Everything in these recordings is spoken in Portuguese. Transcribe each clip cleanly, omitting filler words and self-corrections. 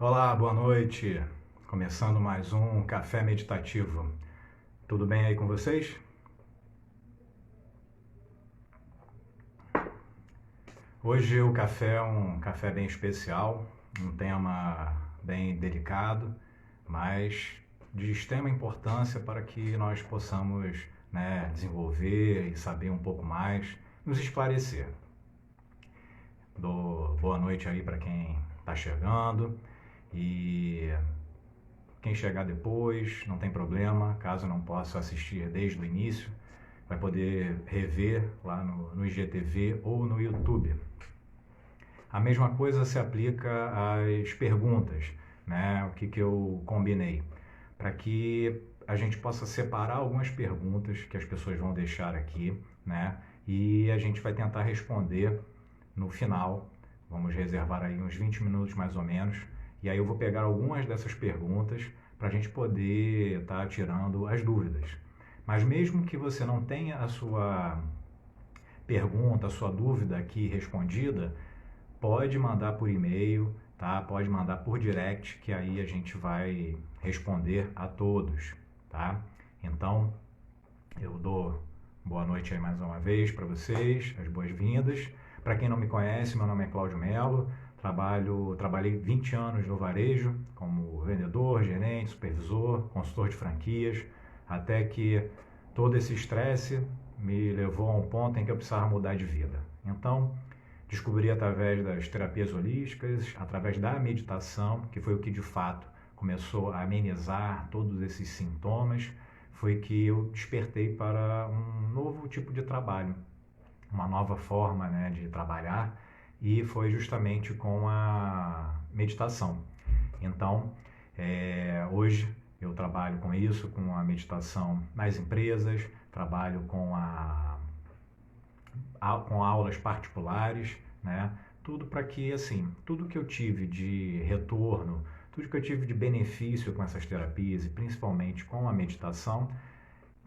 Olá, boa noite. Começando mais um Café Meditativo. Tudo bem aí com vocês? Hoje o café é um café bem especial, um tema bem delicado, mas de extrema importância para que nós possamos, desenvolver e saber um pouco mais, nos esclarecer. Dou boa noite aí para quem está chegando e quem chegar depois, não tem problema, caso não possa assistir desde o início, vai poder rever lá no IGTV ou no YouTube. A mesma coisa se aplica às perguntas, né? O que eu combinei? Para que a gente possa separar algumas perguntas que as pessoas vão deixar aqui, né? E a gente vai tentar responder no final. Vamos reservar aí uns 20 minutos mais ou menos. E aí eu vou pegar algumas dessas perguntas para a gente poder estar tirando as dúvidas. Mas mesmo que você não tenha a sua pergunta, a sua dúvida aqui respondida, pode mandar por e-mail, tá? Pode mandar por direct, que aí a gente vai responder a todos, tá? Então, eu dou boa noite aí mais uma vez para vocês, as boas-vindas. Para quem não me conhece, meu nome é Cláudio Melo, trabalhei 20 anos no varejo como vendedor, gerente, supervisor, consultor de franquias, até que todo esse estresse me levou a um ponto em que eu precisava mudar de vida. Então, descobri através das terapias holísticas, através da meditação, que foi o que de fato começou a amenizar todos esses sintomas, foi que eu despertei para um novo tipo de trabalho, uma nova forma, né, de trabalhar, e foi justamente com a meditação. Então, hoje eu trabalho com isso, com a meditação nas empresas, trabalho com aulas particulares, né? Tudo para que, assim, tudo que eu tive de retorno, tudo que eu tive de benefício com essas terapias e principalmente com a meditação,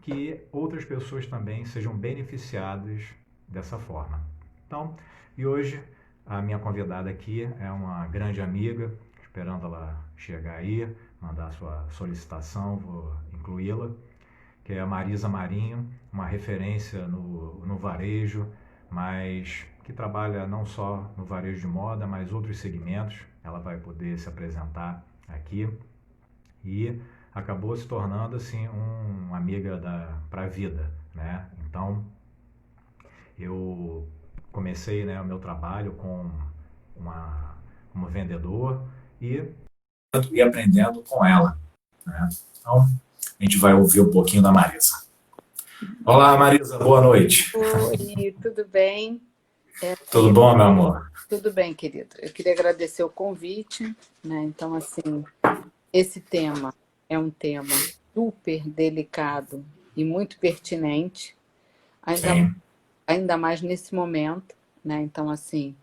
que outras pessoas também sejam beneficiadas dessa forma. Então, e hoje a minha convidada aqui é uma grande amiga, esperando ela chegar aí, mandar a sua solicitação, vou incluí-la, que é a Marisa Marinho, uma referência no varejo, mas que trabalha não só no varejo de moda, mas outros segmentos. Ela vai poder se apresentar aqui e acabou se tornando assim uma amiga para a vida, né? Então eu comecei, né, o meu trabalho como vendedor e aprendendo com ela, né? Então a gente vai ouvir um pouquinho da Marisa. Olá, Marisa, boa noite. Oi, tudo bem? Tudo bom, meu amor? Tudo bem, querido. Eu queria agradecer o convite, né? Então, assim, esse tema é um tema super delicado e muito pertinente, ainda, Sim, ainda mais nesse momento, né? Então, assim,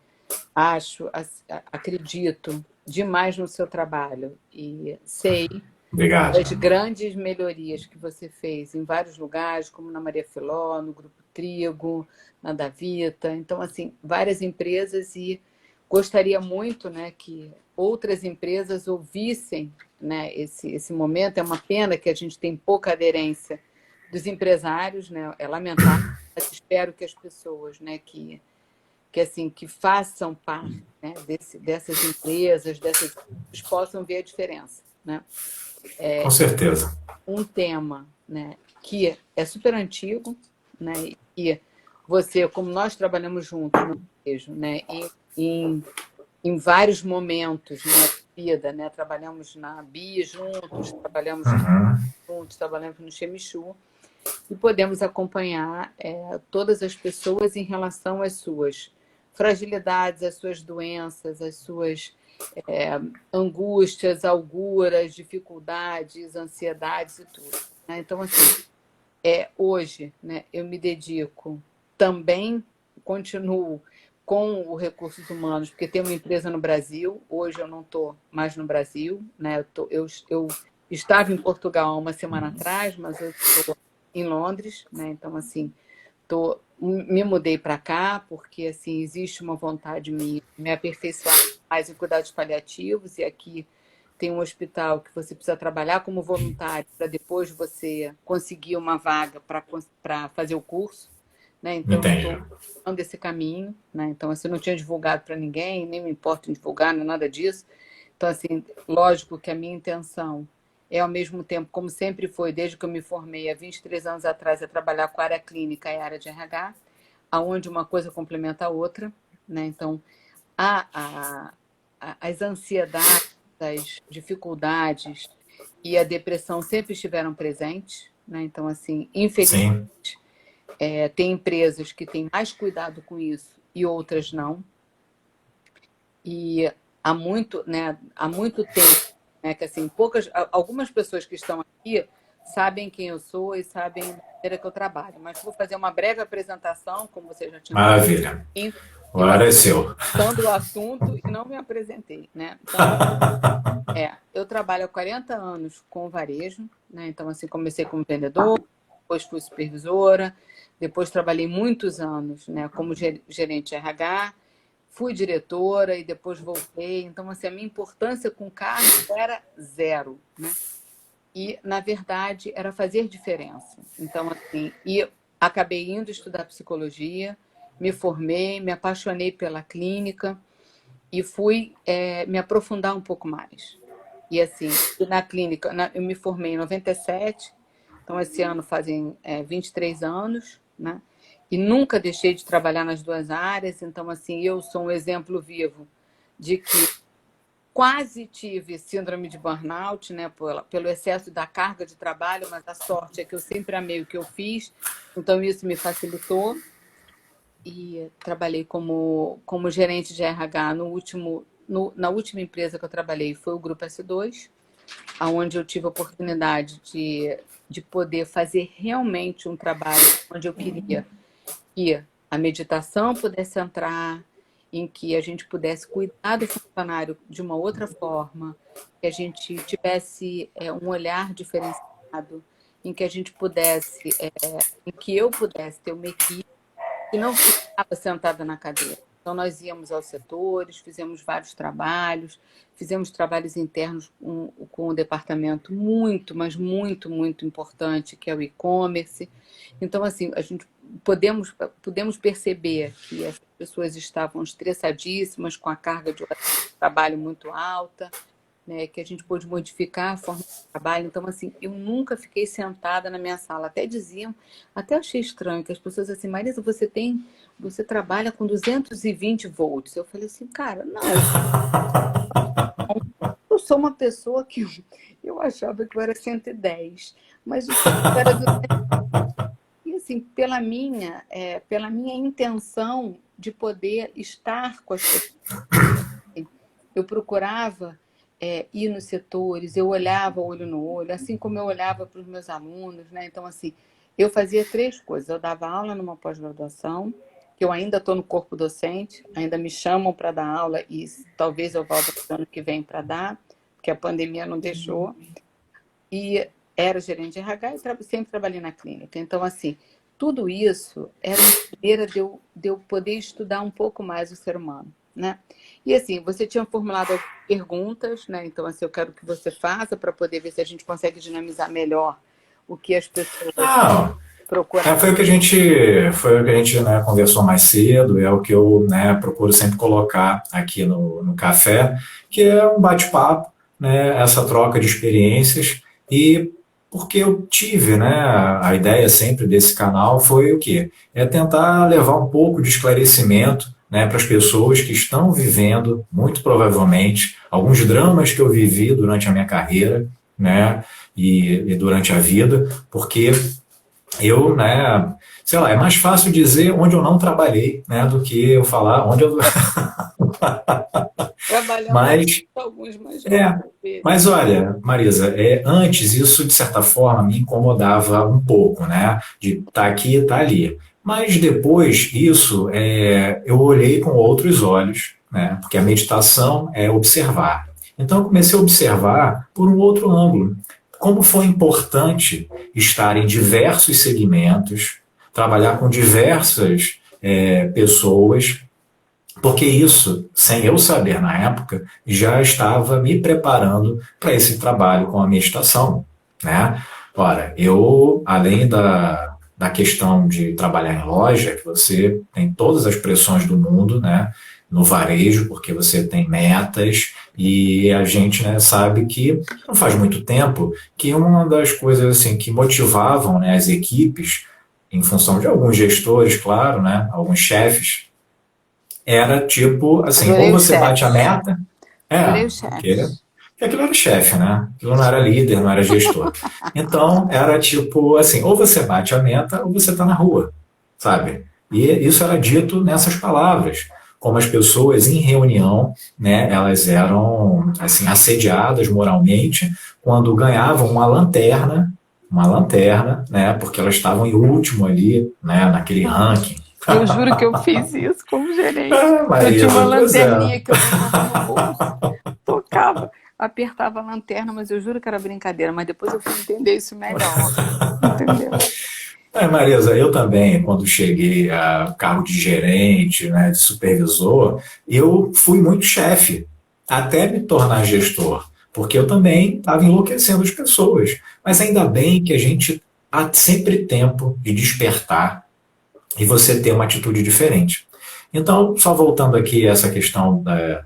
acredito demais no seu trabalho e sei obrigado, as meu amor. grandes melhorias que você fez em vários lugares, como na Maria Filó, no Grupo Trigo, na Davita. Então, assim, várias empresas e gostaria muito, né, que outras empresas ouvissem, né, esse momento. É uma pena que a gente tem pouca aderência dos empresários, né? É lamentável, mas espero que as pessoas, né, que façam parte, né, dessas empresas, possam ver a diferença, né? Com certeza. Um tema, né, que é super antigo, né, e você, como nós trabalhamos juntos no varejo, né, em, em vários momentos, né, da vida, né, trabalhamos na Bia juntos, trabalhamos Uhum. juntos, trabalhamos no Chemichu, e podemos acompanhar todas as pessoas em relação às suas fragilidades, às suas doenças, às suas angústias, auguras, dificuldades, ansiedades e tudo, né? Então, assim, hoje, né, eu me dedico também, continuo com os recursos humanos, porque tem uma empresa no Brasil, hoje eu não estou mais no Brasil, né? Eu estava em Portugal há uma semana atrás, mas eu estou em Londres, né? Então, assim, me mudei para cá porque assim existe uma vontade minha de me aperfeiçoar mais em cuidados paliativos e aqui tem um hospital que você precisa trabalhar como voluntário para depois você conseguir uma vaga para fazer o curso, né? Então, eu Entendi. estou dando esse caminho, né? Então, assim, eu não tinha divulgado para ninguém, nem me importo em divulgar, não é nada disso. Então, assim, lógico que a minha intenção é, ao mesmo tempo, como sempre foi, desde que eu me formei há 23 anos atrás, é trabalhar com a área clínica e a área de RH, aonde uma coisa complementa a outra, né? Então, a, as ansiedades, as dificuldades e a depressão sempre estiveram presentes, né? Então, assim, infelizmente, Sim, tem empresas que têm mais cuidado com isso e outras não. E há muito tempo, né, que assim, algumas pessoas que estão aqui sabem quem eu sou e sabem a maneira que eu trabalho, mas vou fazer uma breve apresentação, como você já tinha falado. maravilha. O Eu horário é acabei seu. dando o assunto e não me apresentei, né? Então, eu trabalho há 40 anos com varejo, né? Então, assim, comecei como vendedor, depois fui supervisora, depois trabalhei muitos anos, né, como gerente de RH, fui diretora e depois voltei. Então, assim, a minha importância com cargo era zero, né? E, na verdade, era fazer diferença. Então, assim, e acabei indo estudar psicologia, me formei, me apaixonei pela clínica e fui me aprofundar um pouco mais. E, assim, na clínica, eu me formei em 97, então esse ano fazem 23 anos, né? E nunca deixei de trabalhar nas duas áreas. Então, assim, eu sou um exemplo vivo de que quase tive síndrome de burnout, né? Pelo excesso da carga de trabalho, mas a sorte é que eu sempre amei o que eu fiz, então isso me facilitou. E trabalhei como gerente de RH na última empresa que eu trabalhei, foi o Grupo S2, onde eu tive a oportunidade de poder fazer realmente um trabalho onde eu queria que a meditação pudesse entrar, em que a gente pudesse cuidar do funcionário de uma outra forma, que a gente tivesse um olhar diferenciado, em que a gente pudesse, em que eu pudesse ter uma equipe que não ficava sentada na cadeira. Então, nós íamos aos setores, fizemos vários trabalhos, fizemos trabalhos internos com um departamento muito, mas muito, muito importante, que é o e-commerce. Então, assim, a gente podemos perceber que as pessoas estavam estressadíssimas, com a carga de trabalho muito alta, né, que a gente pôde modificar a forma de trabalho. Então, assim, eu nunca fiquei sentada na minha sala. Até achei estranho que as pessoas assim, Marisa, você trabalha com 220 volts. Eu falei assim, cara, não, eu sou uma pessoa que eu achava que eu era 110, mas o tempo era 200. E assim, pela minha intenção de poder estar com as pessoas, eu procurava ir nos setores, eu olhava olho no olho, assim como eu olhava para os meus alunos, né? Então, assim, eu fazia três coisas. Eu dava aula numa pós-graduação, que eu ainda estou no corpo docente, ainda me chamam para dar aula e talvez eu volte no ano que vem para dar, porque a pandemia não deixou. E era gerente de RH e sempre trabalhei na clínica. Então, assim, tudo isso era uma maneira de eu poder estudar um pouco mais o ser humano, né? E assim, você tinha formulado algumas perguntas, né? Então, assim, eu quero que você faça para poder ver se a gente consegue dinamizar melhor o que as pessoas Ah, procuram. foi o que a gente, né, conversou mais cedo, é o que eu, né, procuro sempre colocar aqui no café, que é um bate-papo, né, essa troca de experiências, e porque eu tive, né, a ideia sempre desse canal foi o quê? É tentar levar um pouco de esclarecimento, né, para as pessoas que estão vivendo, muito provavelmente, alguns dramas que eu vivi durante a minha carreira, né, e durante a vida, porque eu, né, sei lá, é mais fácil dizer onde eu não trabalhei, né, do que eu falar onde eu. Trabalhamos Mas, alguns, mas já é, mas olha, Marisa, antes isso de certa forma me incomodava um pouco, né, de estar aqui e estar ali. Mas depois isso, eu olhei com outros olhos, né, porque a meditação é observar. Então eu comecei a observar por um outro ângulo. Como foi importante estar em diversos segmentos, trabalhar com diversas pessoas porque isso, sem eu saber na época, já estava me preparando para esse trabalho com a meditação, né? Ora, eu, além da questão de trabalhar em loja, que você tem todas as pressões do mundo, né? No varejo, porque você tem metas e a gente, né, sabe que não faz muito tempo que uma das coisas assim que motivavam, né, as equipes, em função de alguns gestores, claro, né, alguns chefes, era tipo assim, ou Adorei os você bate a chefes. meta, Adorei os porque chefes. aquilo era chefe, né? Aquilo não era líder, não era gestor. Então, era tipo assim, ou você bate a meta ou você está na rua, sabe? E isso era dito nessas palavras. Como as pessoas em reunião, né, elas eram assim assediadas moralmente quando ganhavam uma lanterna, né, porque elas estavam em último ali, né, naquele ranking. Eu juro que eu fiz isso como gerente. Ah, Eu tinha uma Marisa, pois é. lanterninha que eu botava no bolso, tocava, apertava a lanterna, mas eu juro que era brincadeira. Mas depois eu fui entender isso melhor. Entendeu? Marisa, eu também, quando cheguei a cargo de gerente, né, de supervisor, eu fui muito chefe, até me tornar gestor, porque eu também estava enlouquecendo as pessoas. Mas ainda bem que a gente há sempre tempo de despertar e você ter uma atitude diferente. Então, só voltando aqui a essa questão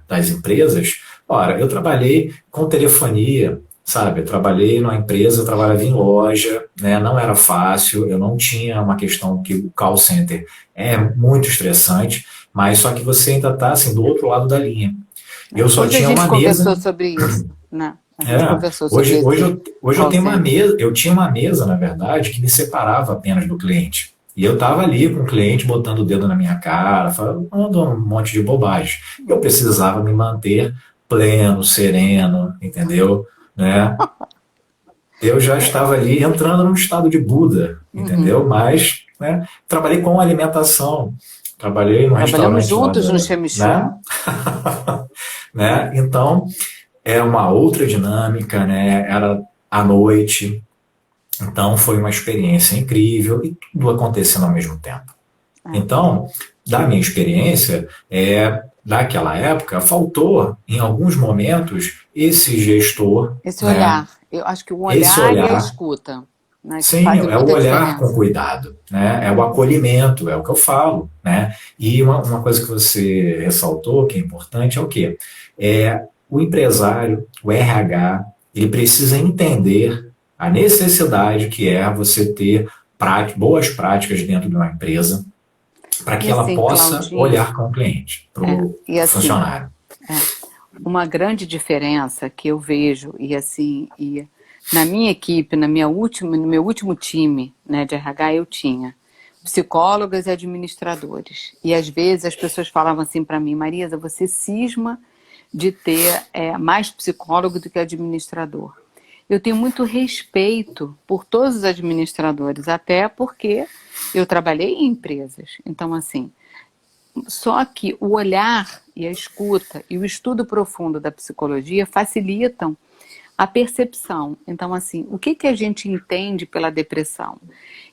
das empresas, ora, eu trabalhei com telefonia, sabe? Eu trabalhei numa empresa, eu trabalhava em loja, né? Não era fácil, eu não tinha uma questão que o call center é muito estressante, mas só que você ainda está assim, do outro lado da linha. Eu só Hoje a tinha gente uma mesa. conversou sobre isso, né? A gente É, conversou sobre hoje, hoje, esse eu, hoje eu call tenho uma center. mesa, eu tinha uma mesa, na verdade, que me separava apenas do cliente. E eu estava ali com o cliente botando o dedo na minha cara, falando um monte de bobagem. Eu precisava me manter pleno, sereno, entendeu? Né? Eu já estava ali entrando num estado de Buda, Uhum. entendeu? Mas, né, trabalhei com alimentação, trabalhei no Trabalhamos restaurante lá juntos no da, Chemichurri. né? Né? Então, é uma outra dinâmica, né? Era à noite, então foi uma experiência incrível e tudo acontecendo ao mesmo tempo. Então, da minha experiência, daquela época, faltou em alguns momentos esse gestor, Esse né? olhar, eu acho que o Esse olhar e a olhar, escuta, né, que sim, fazem é o muita olhar com diferença. cuidado, né? É o acolhimento, é o que eu falo, né? E uma coisa que você ressaltou que é importante é o quê? É o empresário, o RH, ele precisa entender a necessidade que é você ter boas práticas dentro de uma empresa para E que ela assim, possa Claudinho, olhar com o cliente, para o e assim, funcionário. é, uma grande diferença que eu vejo, e assim, e na minha equipe, no meu último time, né, de RH, eu tinha psicólogas e administradores. E às vezes as pessoas falavam assim para mim, Marisa, você cisma de ter mais psicólogo do que administrador. Eu tenho muito respeito por todos os administradores, até porque eu trabalhei em empresas. Então, assim, só que o olhar e a escuta e o estudo profundo da psicologia facilitam a percepção. Então, assim, o que a gente entende pela depressão?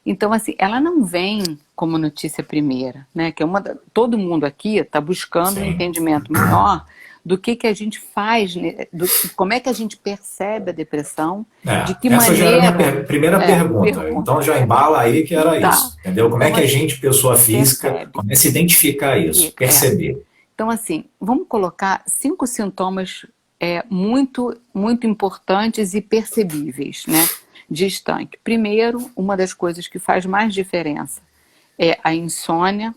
Então, assim, ela não vem como notícia primeira, né? Que é todo mundo aqui está buscando um Sim. entendimento maior do que a gente faz, né? Como é que a gente percebe a depressão, de que Essa já era a minha maneira, primeira pergunta. Então pergunta, já embala aí que era tá. isso, entendeu? Como é Então, que a assim, gente, pessoa física, percebe, começa a identificar isso, fica, perceber? Então, assim, vamos colocar 5 sintomas muito, muito importantes e percebíveis, né, de estanque. Primeiro, uma das coisas que faz mais diferença é a insônia,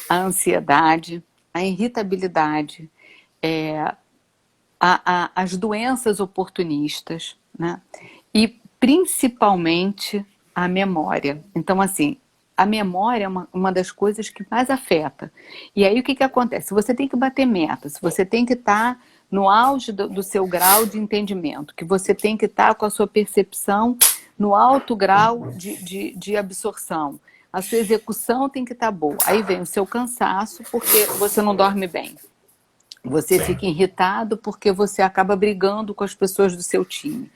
a ansiedade, a irritabilidade, é, as doenças oportunistas, né, e principalmente a memória. Então, assim, a memória é uma das coisas que mais afeta. E aí o que acontece? Você tem que bater metas, você tem que estar no auge do seu grau de entendimento, que você tem que estar com a sua percepção no alto grau de absorção. A sua execução tem que estar boa. Aí vem o seu cansaço porque você não dorme bem. Você Sim, fica irritado porque você acaba brigando com as pessoas do seu time.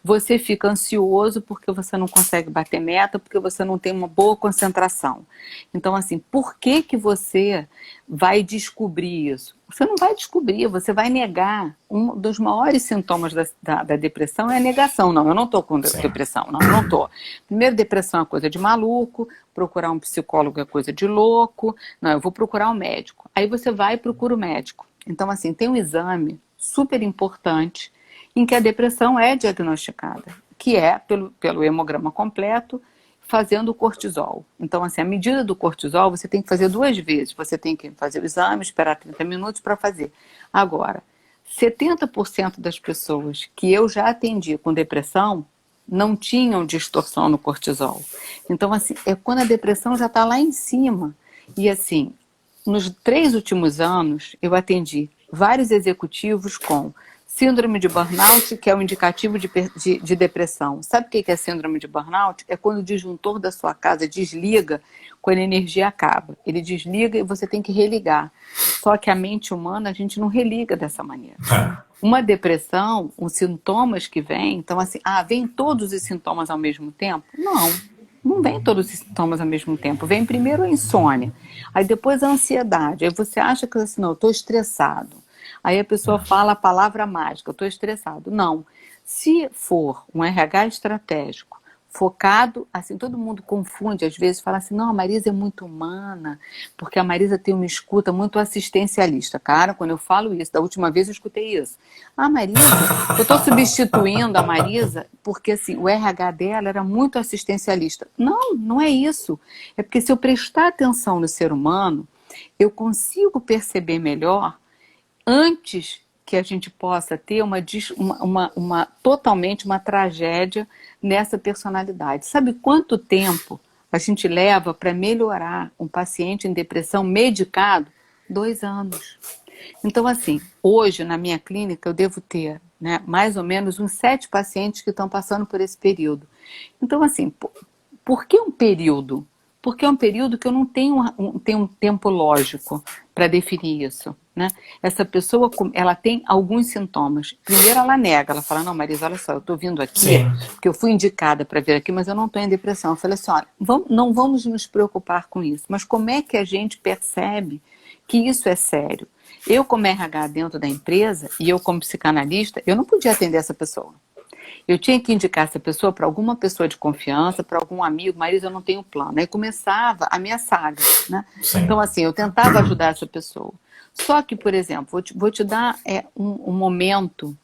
Você fica ansioso porque você não consegue bater meta, porque você não tem uma boa concentração. Então, assim, por que que você vai descobrir isso? Você não vai descobrir, você vai negar. Um dos maiores sintomas da depressão é a negação. Não, eu não estou com depressão, não, eu não estou. Primeiro, depressão é coisa de maluco, procurar um psicólogo é coisa de louco, não, eu vou procurar um médico. Aí você vai e procura o médico. Então, assim, tem um exame super importante em que a depressão é diagnosticada, que é pelo hemograma completo, fazendo o cortisol. Então, assim, a medida do cortisol você tem que fazer 2 vezes. Você tem que fazer o exame, esperar 30 minutos para fazer. Agora, 70% das pessoas que eu já atendi com depressão não tinham distorção no cortisol. Então, assim, é quando a depressão já está lá em cima. E, assim, nos 3 últimos anos, eu atendi vários executivos com síndrome de burnout, que é um indicativo de depressão. Sabe o que é síndrome de burnout? É quando o disjuntor da sua casa desliga quando a energia acaba. Ele desliga e você tem que religar. Só que a mente humana, a gente não religa dessa maneira. Uma depressão, os sintomas que vêm, então assim, vem todos os sintomas ao mesmo tempo? Não vem todos os sintomas ao mesmo tempo. Vem primeiro a insônia, aí depois a ansiedade. Aí você acha que assim, não, eu estou estressado. Aí a pessoa fala a palavra mágica, eu estou estressado. Não. Se for um RH estratégico, focado, assim, todo mundo confunde, às vezes fala assim, não, a Marisa é muito humana, porque a Marisa tem uma escuta muito assistencialista. Cara, quando eu falo isso, da última vez eu escutei isso. Marisa, eu estou substituindo a Marisa porque assim, o RH dela era muito assistencialista. Não, não é isso. É porque se eu prestar atenção no ser humano, eu consigo perceber melhor antes que a gente possa ter totalmente uma tragédia nessa personalidade. Sabe quanto tempo a gente leva para melhorar um paciente em depressão medicado? 2 anos. Então, assim, hoje na minha clínica eu devo ter, né, mais ou menos uns 7 pacientes que estão passando por esse período. Então, assim, por que um período? Porque é um período que eu não tenho um tempo lógico para definir isso, né? Essa pessoa, ela tem alguns sintomas. Primeiro ela nega, ela fala, não, Marisa, olha só, eu estou vindo aqui, porque eu fui indicada para vir aqui, mas eu não estou em depressão. Eu falei assim, olha, não vamos nos preocupar com isso, mas como é que a gente percebe que isso é sério? Eu, como RH dentro da empresa, e eu como psicanalista, eu não podia atender essa pessoa. Eu tinha que indicar essa pessoa para alguma pessoa de confiança, para algum amigo, Marisa, eu não tenho plano. Aí começava a minha saga, né? Então, assim, eu tentava ajudar essa pessoa. Só que, por exemplo, vou te dar um momento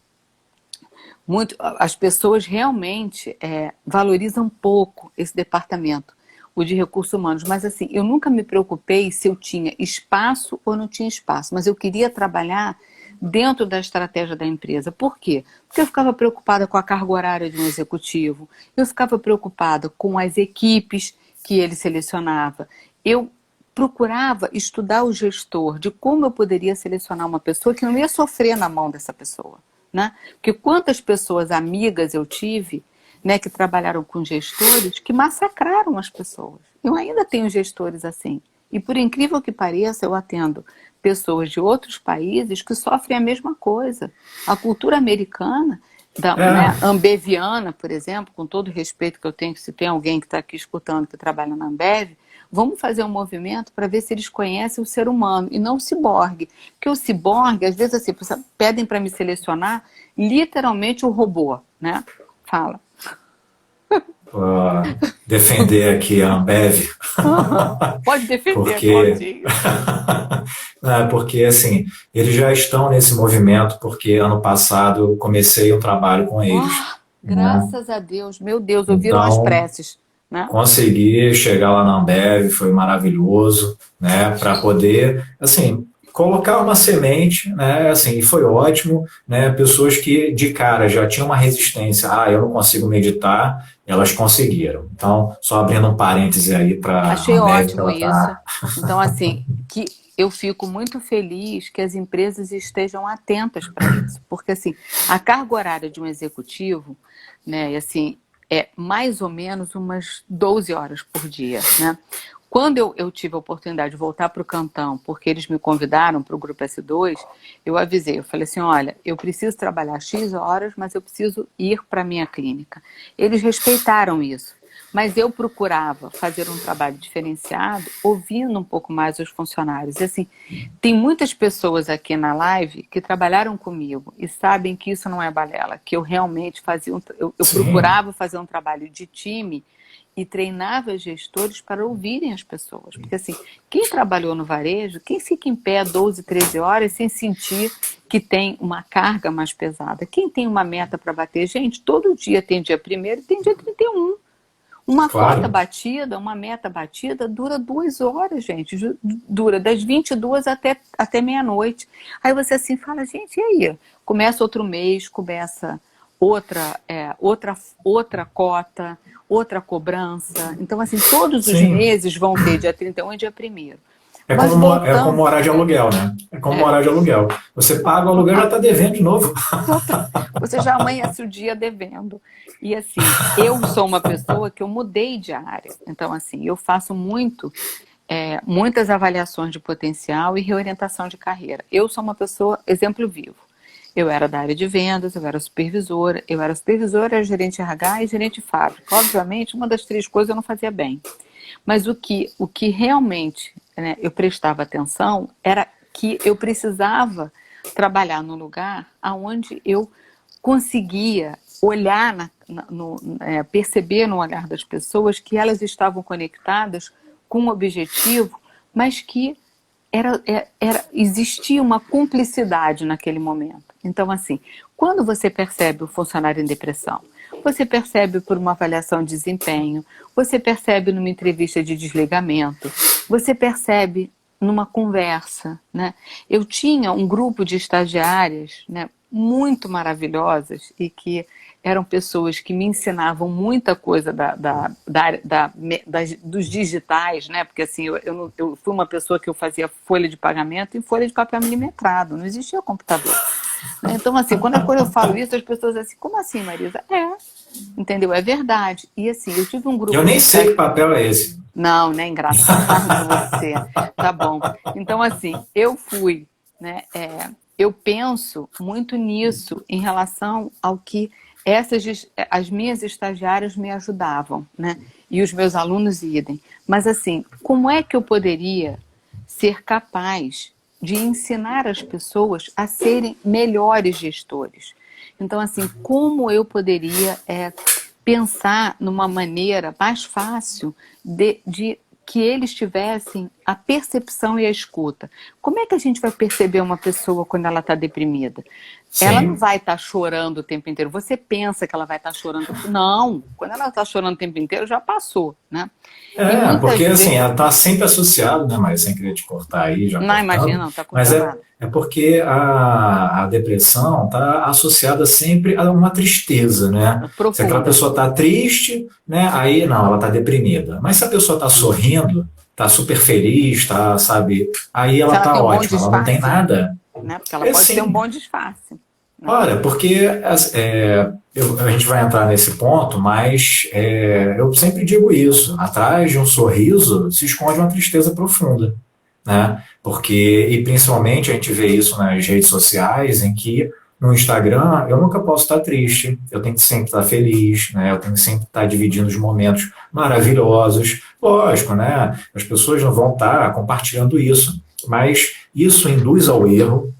muito... As pessoas realmente valorizam pouco esse departamento, o de recursos humanos. Mas, assim, eu nunca me preocupei se eu tinha espaço ou não tinha espaço. Mas eu queria trabalhar dentro da estratégia da empresa. Por quê? Porque eu ficava preocupada com a carga horária de um executivo, eu ficava preocupada com as equipes que ele selecionava, eu procurava estudar o gestor, de como eu poderia selecionar uma pessoa que não ia sofrer na mão dessa pessoa, né? Porque quantas pessoas amigas eu tive, né, que trabalharam com gestores que massacraram as pessoas. Eu ainda tenho gestores assim. E por incrível que pareça, eu atendo pessoas de outros países que sofrem a mesma coisa. A cultura americana, né, ambeviana, por exemplo, com todo o respeito que eu tenho, se tem alguém que está aqui escutando que trabalha na Ambev, vamos fazer um movimento para ver se eles conhecem o ser humano e não o ciborgue. Porque o ciborgue, às vezes assim, pedem para me selecionar literalmente o robô, né? Fala. Defender aqui a Ambev. Pode defender, porque, porque assim, eles já estão nesse movimento, porque ano passado eu comecei um trabalho com eles. Graças a Deus, meu Deus, ouviram então, as preces. Né? Consegui chegar lá na Ambev, foi maravilhoso, né, para poder, assim, colocar uma semente, né, assim, e foi ótimo, né, pessoas que de cara já tinham uma resistência, eu não consigo meditar, elas conseguiram. Então, só abrindo um parêntese aí para Achei a Ambev, ótimo isso. Então, assim, que eu fico muito feliz que as empresas estejam atentas para isso, porque assim, a carga horária de um executivo, né, e assim, é mais ou menos umas 12 horas por dia, né? quando eu tive a oportunidade de voltar para o Cantão, porque eles me convidaram para o Grupo S2, eu avisei, eu falei assim, olha, eu preciso trabalhar X horas, mas eu preciso ir para a minha clínica. Eles respeitaram isso, mas eu procurava fazer um trabalho diferenciado, ouvindo um pouco mais os funcionários. E assim, tem muitas pessoas aqui na live que trabalharam comigo e sabem que isso não é balela, que eu realmente fazia, eu procurava fazer um trabalho de time e treinava gestores para ouvirem as pessoas. Porque assim, quem trabalhou no varejo, quem fica em pé 12, 13 horas sem sentir que tem uma carga mais pesada? Quem tem uma meta para bater? Gente, todo dia tem dia 1º e tem dia 31. Uma cota batida, uma meta batida, dura 2 horas, gente. Dura das 22 até meia-noite. Aí você assim fala, gente, e aí? Começa outro mês, começa outra cota, outra cobrança. Então, assim, todos os meses vão ter dia 31 e dia 1º. É como morar de aluguel, né? É como morar de aluguel. Você paga o aluguel e já está devendo de novo. Você já amanhece o dia devendo. E assim, eu sou uma pessoa que eu mudei de área. Então, assim, eu faço muitas avaliações de potencial e reorientação de carreira. Eu sou uma pessoa, exemplo vivo. Eu era da área de vendas, eu era supervisora, gerente RH e gerente de fábrica. Obviamente, uma das 3 coisas eu não fazia bem. Mas o que realmente, né, eu prestava atenção era que eu precisava trabalhar num lugar onde eu conseguia olhar, perceber no olhar das pessoas que elas estavam conectadas com um objetivo, mas que existia uma cumplicidade naquele momento. Então, assim, quando você percebe o funcionário em depressão, você percebe por uma avaliação de desempenho, você percebe numa entrevista de desligamento, você percebe numa conversa, né? Eu tinha um grupo de estagiárias, né, muito maravilhosas e que eram pessoas que me ensinavam muita coisa dos digitais, né? Porque assim, eu fui uma pessoa que eu fazia folha de pagamento e folha de papel milimetrado, não existia computador. Né? Então, assim, quando eu falo isso, as pessoas dizem assim, como assim, Marisa? Entendeu? É verdade. E assim, eu tive um grupo... Eu nem sei que papel é esse. Não, né? Engraçado você. Tá bom. Então, assim, eu fui, né? Eu penso muito nisso em relação ao que as minhas estagiárias me ajudavam, né? E os meus alunos idem. Mas assim, como é que eu poderia ser capaz de ensinar as pessoas a serem melhores gestores? Então, assim, como eu poderia pensar numa maneira mais fácil de que eles tivessem a percepção e a escuta? Como é que a gente vai perceber uma pessoa quando ela está deprimida? Sim. Ela não vai estar chorando o tempo inteiro. Você pensa que ela vai estar chorando. Não, quando ela está chorando o tempo inteiro, já passou, né? Porque assim, ela está sempre associada, né, mas sem querer te cortar aí, já. Não, imagina, não, está mas é porque a depressão está associada sempre a uma tristeza, né? Se aquela pessoa está triste, né, aí não, ela está deprimida. Mas se a pessoa está sorrindo, está super feliz, está, sabe, aí ela está ótima, ela não tem nada. Né? Porque ela pode ter um bom disfarce. Né? Olha, porque a gente vai entrar nesse ponto, mas eu sempre digo isso, atrás de um sorriso se esconde uma tristeza profunda, né? E principalmente a gente vê isso nas redes sociais, em que no Instagram eu nunca posso estar triste, eu tenho que sempre estar feliz, né? Eu tenho que sempre estar dividindo os momentos maravilhosos. Lógico, né? As pessoas não vão estar compartilhando isso, mas isso induz ao erro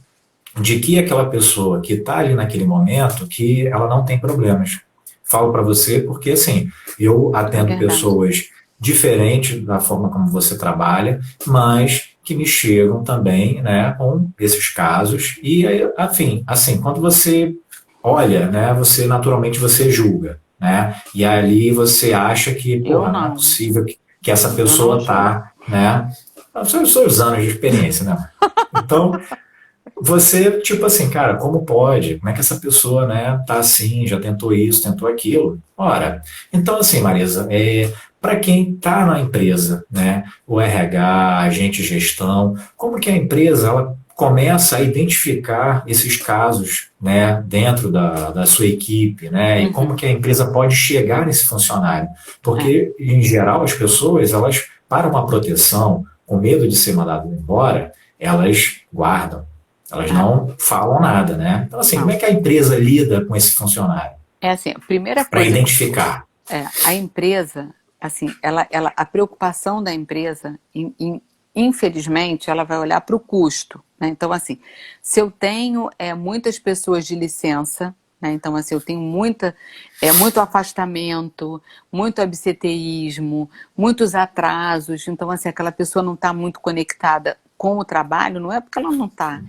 de que aquela pessoa que está ali naquele momento, que ela não tem problemas. Falo para você porque, assim, eu atendo pessoas diferentes da forma como você trabalha, mas que me chegam também, né, com esses casos. E, enfim, assim, quando você olha, né, naturalmente você julga, né, e ali você acha que, não é possível que essa pessoa está, né, são os seus anos de experiência, né? Então, você, tipo assim, cara, como pode? Como é que essa pessoa, né, tá assim, já tentou isso, tentou aquilo? Ora, então assim, Marisa, para quem está na empresa, né, o RH, agente de gestão, como que a empresa ela começa a identificar esses casos, né, dentro da sua equipe, né, e como que a empresa pode chegar nesse funcionário? Porque, em geral, as pessoas, elas para uma proteção, com medo de ser mandado embora, elas guardam, elas não falam nada, né? Então, assim, como é que a empresa lida com esse funcionário? É assim, a primeira Para coisa... identificar. A empresa, assim, a preocupação da empresa, infelizmente, ela vai olhar para o custo, né? Então, assim, se eu tenho muitas pessoas de licença, né? Então, assim, eu tenho muito afastamento, muito absenteísmo, muitos atrasos. Então, assim, aquela pessoa não está muito conectada com o trabalho, não é porque ela não está...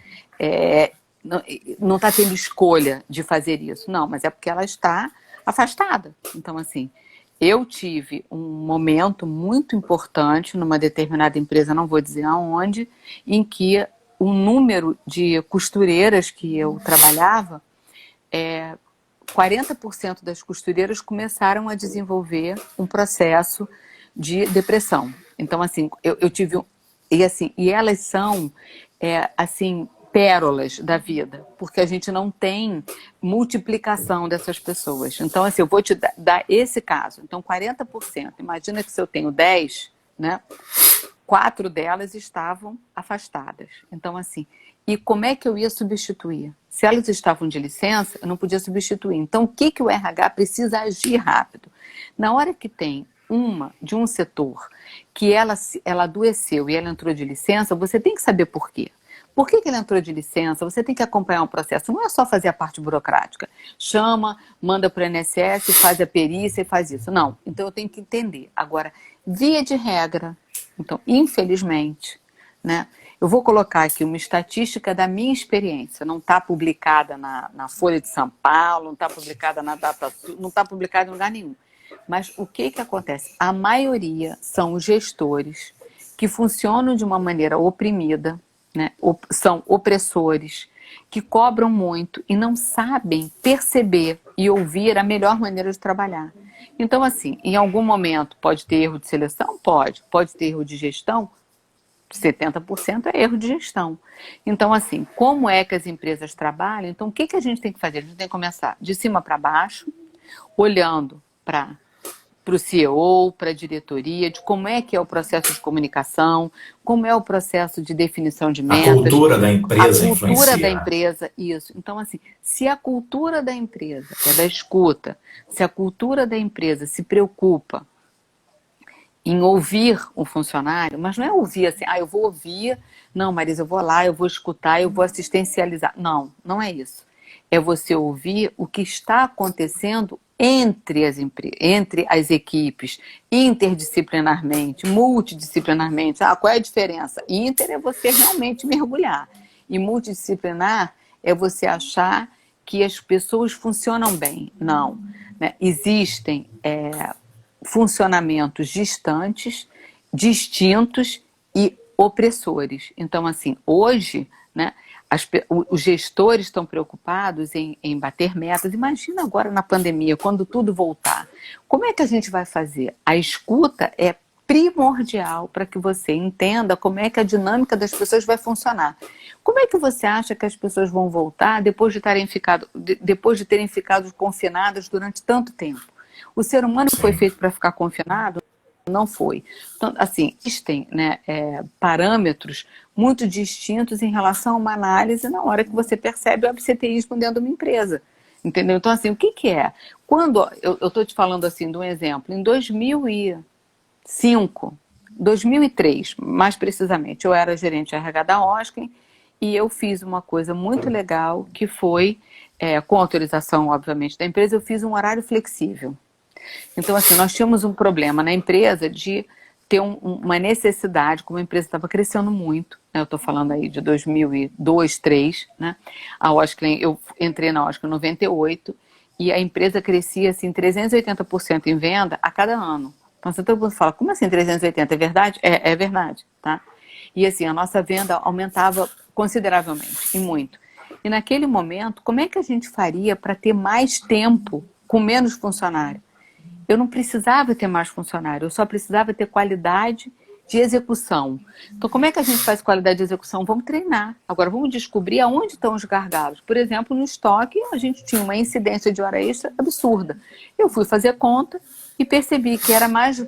não está tendo escolha de fazer isso, não, mas é porque ela está afastada. Então, assim, eu tive um momento muito importante numa determinada empresa, não vou dizer aonde, em que o número de costureiras que eu trabalhava, 40% das costureiras começaram a desenvolver um processo de depressão. Então, assim, eu tive... E elas são, assim, pérolas da vida, porque a gente não tem multiplicação dessas pessoas. Então, assim, eu vou te dar esse caso. Então, 40%. Imagina que se eu tenho 10, né? 4 delas estavam afastadas. Então, assim, e como é que eu ia substituir? Se elas estavam de licença, eu não podia substituir. Então, o que o RH precisa agir rápido? Na hora que tem uma de um setor que ela adoeceu e ela entrou de licença, você tem que saber por quê. Por que ela entrou de licença? Você tem que acompanhar um processo. Não é só fazer a parte burocrática. Chama, manda para o INSS, faz a perícia e faz isso. Não. Então, eu tenho que entender. Agora, via de regra, então, infelizmente, né, eu vou colocar aqui uma estatística da minha experiência. Não está publicada na Folha de São Paulo, não está publicada na DataSul, não está publicada em lugar nenhum. Mas o que acontece? A maioria são os gestores que funcionam de uma maneira oprimida, né? São opressores, que cobram muito e não sabem perceber e ouvir a melhor maneira de trabalhar. Então, assim, em algum momento pode ter erro de seleção? Pode ter erro de gestão? 70% é erro de gestão. Então, assim, como é que as empresas trabalham? Então, o que a gente tem que fazer? A gente tem que começar de cima para baixo, olhando para o CEO, para a diretoria, de como é que é o processo de comunicação, como é o processo de definição de metas. A cultura da empresa influencia. A cultura da empresa, isso. Então, assim, se a cultura da empresa é da escuta, se a cultura da empresa se preocupa em ouvir um funcionário, mas não é ouvir assim, eu vou ouvir, não, Marisa, eu vou lá, eu vou escutar, eu vou assistencializar. Não, não é isso. É você ouvir o que está acontecendo entre as equipes, interdisciplinarmente, multidisciplinarmente. Qual é a diferença? Inter é você realmente mergulhar. E multidisciplinar é você achar que as pessoas funcionam bem. Não. Né? Existem funcionamentos distantes, distintos e opressores. Então, assim, hoje, né, os gestores estão preocupados em bater metas. Imagina agora na pandemia, quando tudo voltar. Como é que a gente vai fazer? A escuta é primordial para que você entenda como é que a dinâmica das pessoas vai funcionar. Como é que você acha que as pessoas vão voltar depois de terem ficado confinadas durante tanto tempo? O ser humano foi feito para ficar confinado? Não foi. Então, assim, existem, né, parâmetros muito distintos em relação a uma análise na hora que você percebe o absenteísmo dentro de uma empresa. Entendeu? Então, assim, o que é? Quando eu estou te falando assim de um exemplo, em 2005, 2003, mais precisamente, eu era gerente de RH da Oscar e eu fiz uma coisa muito legal que foi, com autorização, obviamente, da empresa, eu fiz um horário flexível. Então, assim, nós tínhamos um problema na empresa de ter uma necessidade, como a empresa estava crescendo muito, né? Eu estou falando aí de 2002, 2003, né? Eu entrei na Oscar em 98 e a empresa crescia assim 380% em venda a cada ano. Então, assim, todo mundo fala, como assim 380? É verdade? É verdade, tá? E assim, a nossa venda aumentava consideravelmente, e muito. E naquele momento, como é que a gente faria para ter mais tempo com menos funcionário? Eu não precisava ter mais funcionário, eu só precisava ter qualidade de execução. Então, como é que a gente faz qualidade de execução? Vamos treinar. Agora, vamos descobrir aonde estão os gargalos. Por exemplo, no estoque, a gente tinha uma incidência de hora extra absurda. Eu fui fazer conta e percebi que era mais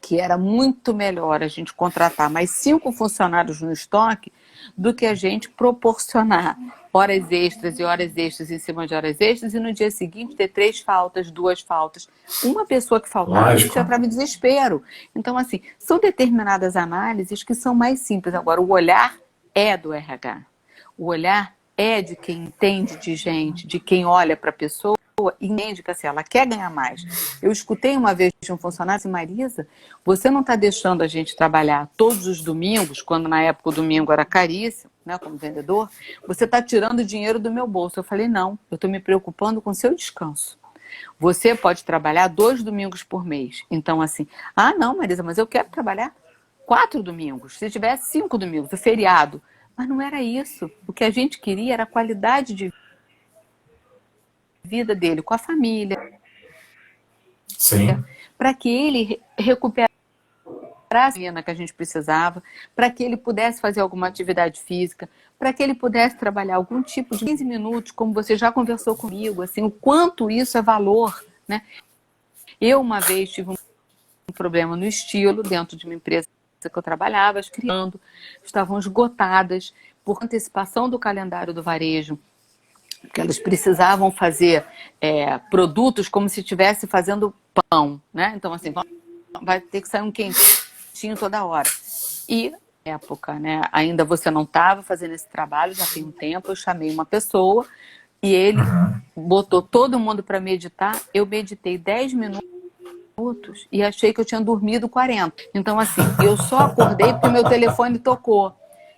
que era muito melhor a gente contratar mais 5 funcionários no estoque do que a gente proporcionar horas extras e horas extras em cima de horas extras e no dia seguinte ter 3 faltas, 2 faltas. Uma pessoa que faltava, a gente entrava em desespero. Então, assim, são determinadas análises que são mais simples. Agora, o olhar é do RH. O olhar é de quem entende de gente, de quem olha para a pessoa e entende que assim, ela quer ganhar mais. Eu escutei uma vez de um funcionário assim, Marisa, você não está deixando a gente trabalhar todos os domingos, quando na época o domingo era caríssimo, né, como vendedor, você está tirando dinheiro do meu bolso. Eu falei, não, eu estou me preocupando com o seu descanso. Você pode trabalhar 2 domingos por mês. Então assim, não, Marisa, mas eu quero trabalhar 4 domingos. Se tivesse 5 domingos, o feriado. Mas não era isso. O que a gente queria era a qualidade de vida dele com a família, para que ele recuperasse a grana que a gente precisava, para que ele pudesse fazer alguma atividade física, para que ele pudesse trabalhar algum tipo de 15 minutos, como você já conversou comigo, assim, o quanto isso é valor, né? Eu uma vez tive um problema no estilo dentro de uma empresa que eu trabalhava, as criando, estavam esgotadas por antecipação do calendário do varejo, que elas precisavam fazer produtos como se estivesse fazendo pão, né? Então, assim, vai ter que sair um quentinho toda hora. E, na época, né, ainda você não estava fazendo esse trabalho, já tem um tempo, eu chamei uma pessoa e ele botou todo mundo para meditar. Eu meditei 10 minutos e achei que eu tinha dormido 40. Então, assim, eu só acordei porque meu telefone tocou.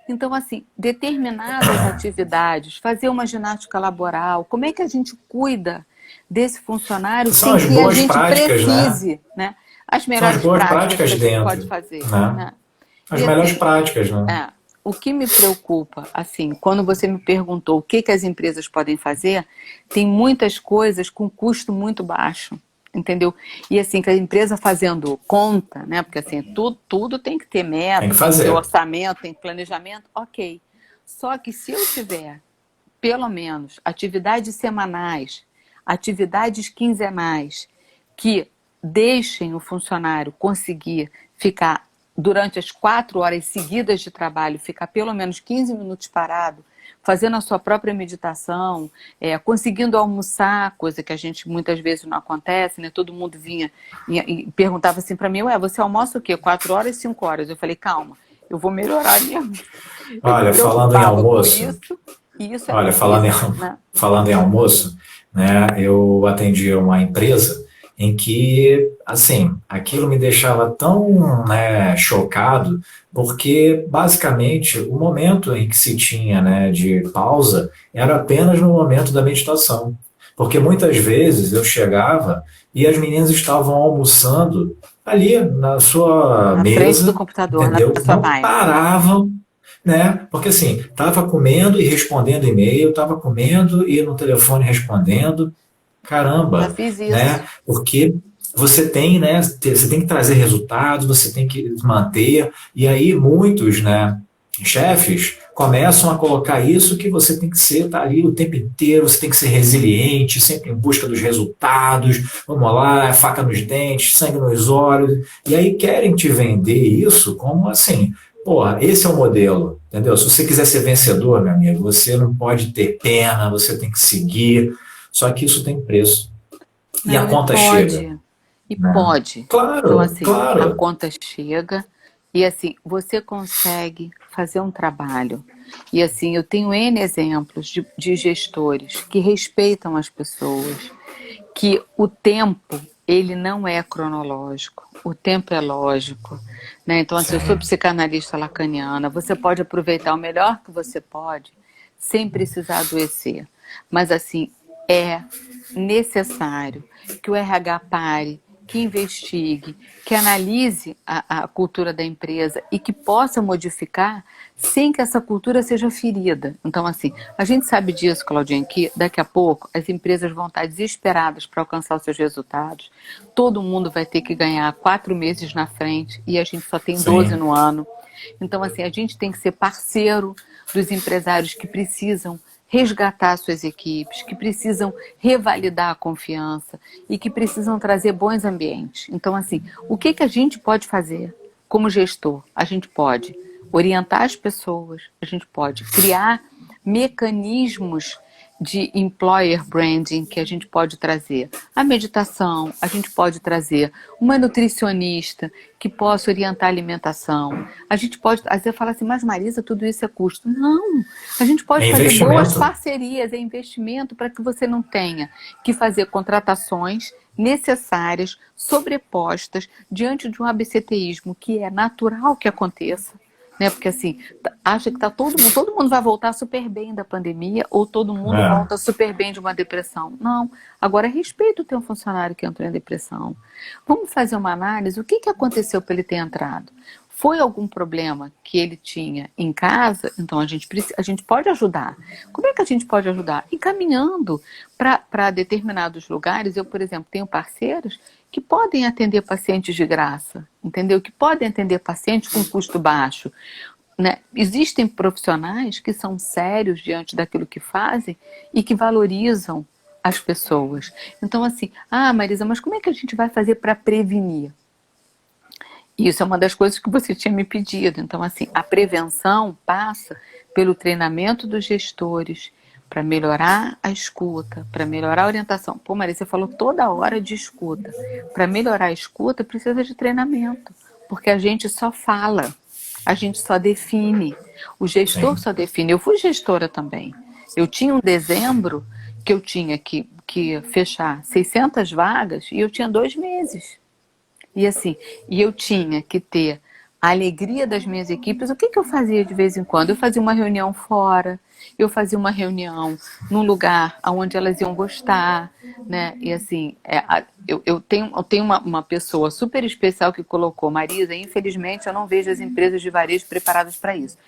Então, assim, determinadas atividades, fazer uma ginástica laboral, como é que a gente cuida desse funcionário sem que a gente precise, né? As melhores práticas que a gente pode fazer. Né? As melhores práticas, né? O que me preocupa, assim, quando você me perguntou o que as empresas podem fazer, tem muitas coisas com custo muito baixo. Entendeu? E assim, que a empresa fazendo conta, né? Porque assim, tudo tem que ter meta, tem que ter orçamento, tem planejamento, ok. Só que se eu tiver, pelo menos, atividades semanais, atividades quinzenais, que deixem o funcionário conseguir ficar durante as 4 horas seguidas de trabalho, ficar pelo menos 15 minutos parado, fazendo a sua própria meditação, conseguindo almoçar, coisa que a gente muitas vezes não acontece, né? Todo mundo vinha e perguntava assim para mim, você almoça o quê? 4 horas, 5 horas? Eu falei, calma, eu vou melhorar mesmo. Olha, falando em almoço, falando em almoço, né? Eu atendi uma empresa em que, assim, aquilo me deixava tão, né, chocado, porque, basicamente, o momento em que se tinha, né, de pausa era apenas no momento da meditação. Porque muitas vezes eu chegava e as meninas estavam almoçando ali na sua mesa, frente do computador, entendeu? Não paravam, né? Porque assim, estava comendo e respondendo e-mail, estava comendo e no telefone respondendo. Caramba, já fiz isso. Né? Porque você tem, né? Você tem que trazer resultados, você tem que manter, e aí muitos, né, chefes começam a colocar isso que você tem que ser, tá ali o tempo inteiro, você tem que ser resiliente, sempre em busca dos resultados, vamos lá, faca nos dentes, sangue nos olhos, e aí querem te vender isso como assim, porra, esse é o modelo, entendeu? Se você quiser ser vencedor, meu amigo, você não pode ter pena, você tem que seguir. Só que isso tem preço. E a conta chega. E pode. Claro, então, assim, claro. A conta chega e, assim, você consegue fazer um trabalho. E, assim, eu tenho N exemplos de gestores que respeitam as pessoas, que o tempo, ele não é cronológico. O tempo é lógico. Né? Então, assim, eu sou psicanalista lacaniana. Você pode aproveitar o melhor que você pode sem precisar adoecer. Mas, assim, é necessário que o RH pare, que investigue, que analise a cultura da empresa e que possa modificar sem que essa cultura seja ferida. Então, assim, a gente sabe disso, Claudinha, que daqui a pouco as empresas vão estar desesperadas para alcançar os seus resultados. Todo mundo vai ter que ganhar 4 meses na frente e a gente só tem 12 no ano. Então, assim, a gente tem que ser parceiro dos empresários que precisam resgatar suas equipes, que precisam revalidar a confiança e que precisam trazer bons ambientes. Então, assim, o que a gente pode fazer como gestor? A gente pode orientar as pessoas, a gente pode criar mecanismos de employer branding que a gente pode trazer a meditação, a gente pode trazer uma nutricionista que possa orientar a alimentação, a gente pode, às vezes, falar assim, mas Marisa, tudo isso é custo. Não, a gente pode fazer boas parcerias, é investimento para que você não tenha que fazer contratações necessárias, sobrepostas, diante de um absenteísmo que é natural que aconteça. Né? Porque assim, acha que todo mundo vai voltar super bem da pandemia ou todo mundo volta super bem de uma depressão. Não. Agora, respeito o teu funcionário que entrou em depressão. Vamos fazer uma análise. O que aconteceu para ele ter entrado? Foi algum problema que ele tinha em casa? Então, a gente pode ajudar. Como é que a gente pode ajudar? Encaminhando para determinados lugares. Eu, por exemplo, tenho parceiros que podem atender pacientes de graça, entendeu? Que podem atender pacientes com custo baixo. Né? Existem profissionais que são sérios diante daquilo que fazem e que valorizam as pessoas. Então, assim, Marisa, mas como é que a gente vai fazer para prevenir? Isso é uma das coisas que você tinha me pedido. Então, assim, a prevenção passa pelo treinamento dos gestores, para melhorar a escuta, para melhorar a orientação. Pô, Maria, você falou toda hora de escuta. Para melhorar a escuta, precisa de treinamento, porque a gente só fala, a gente só define. O gestor só define. Eu fui gestora também. Eu tinha um dezembro que eu tinha que fechar 600 vagas e eu tinha 2 meses. E assim, eu tinha que ter a alegria das minhas equipes. O que eu fazia de vez em quando? Eu fazia uma reunião fora, eu fazia uma reunião num lugar onde elas iam gostar, né? E assim, eu tenho uma pessoa super especial que colocou, Marisa, infelizmente eu não vejo as empresas de varejo preparadas para isso.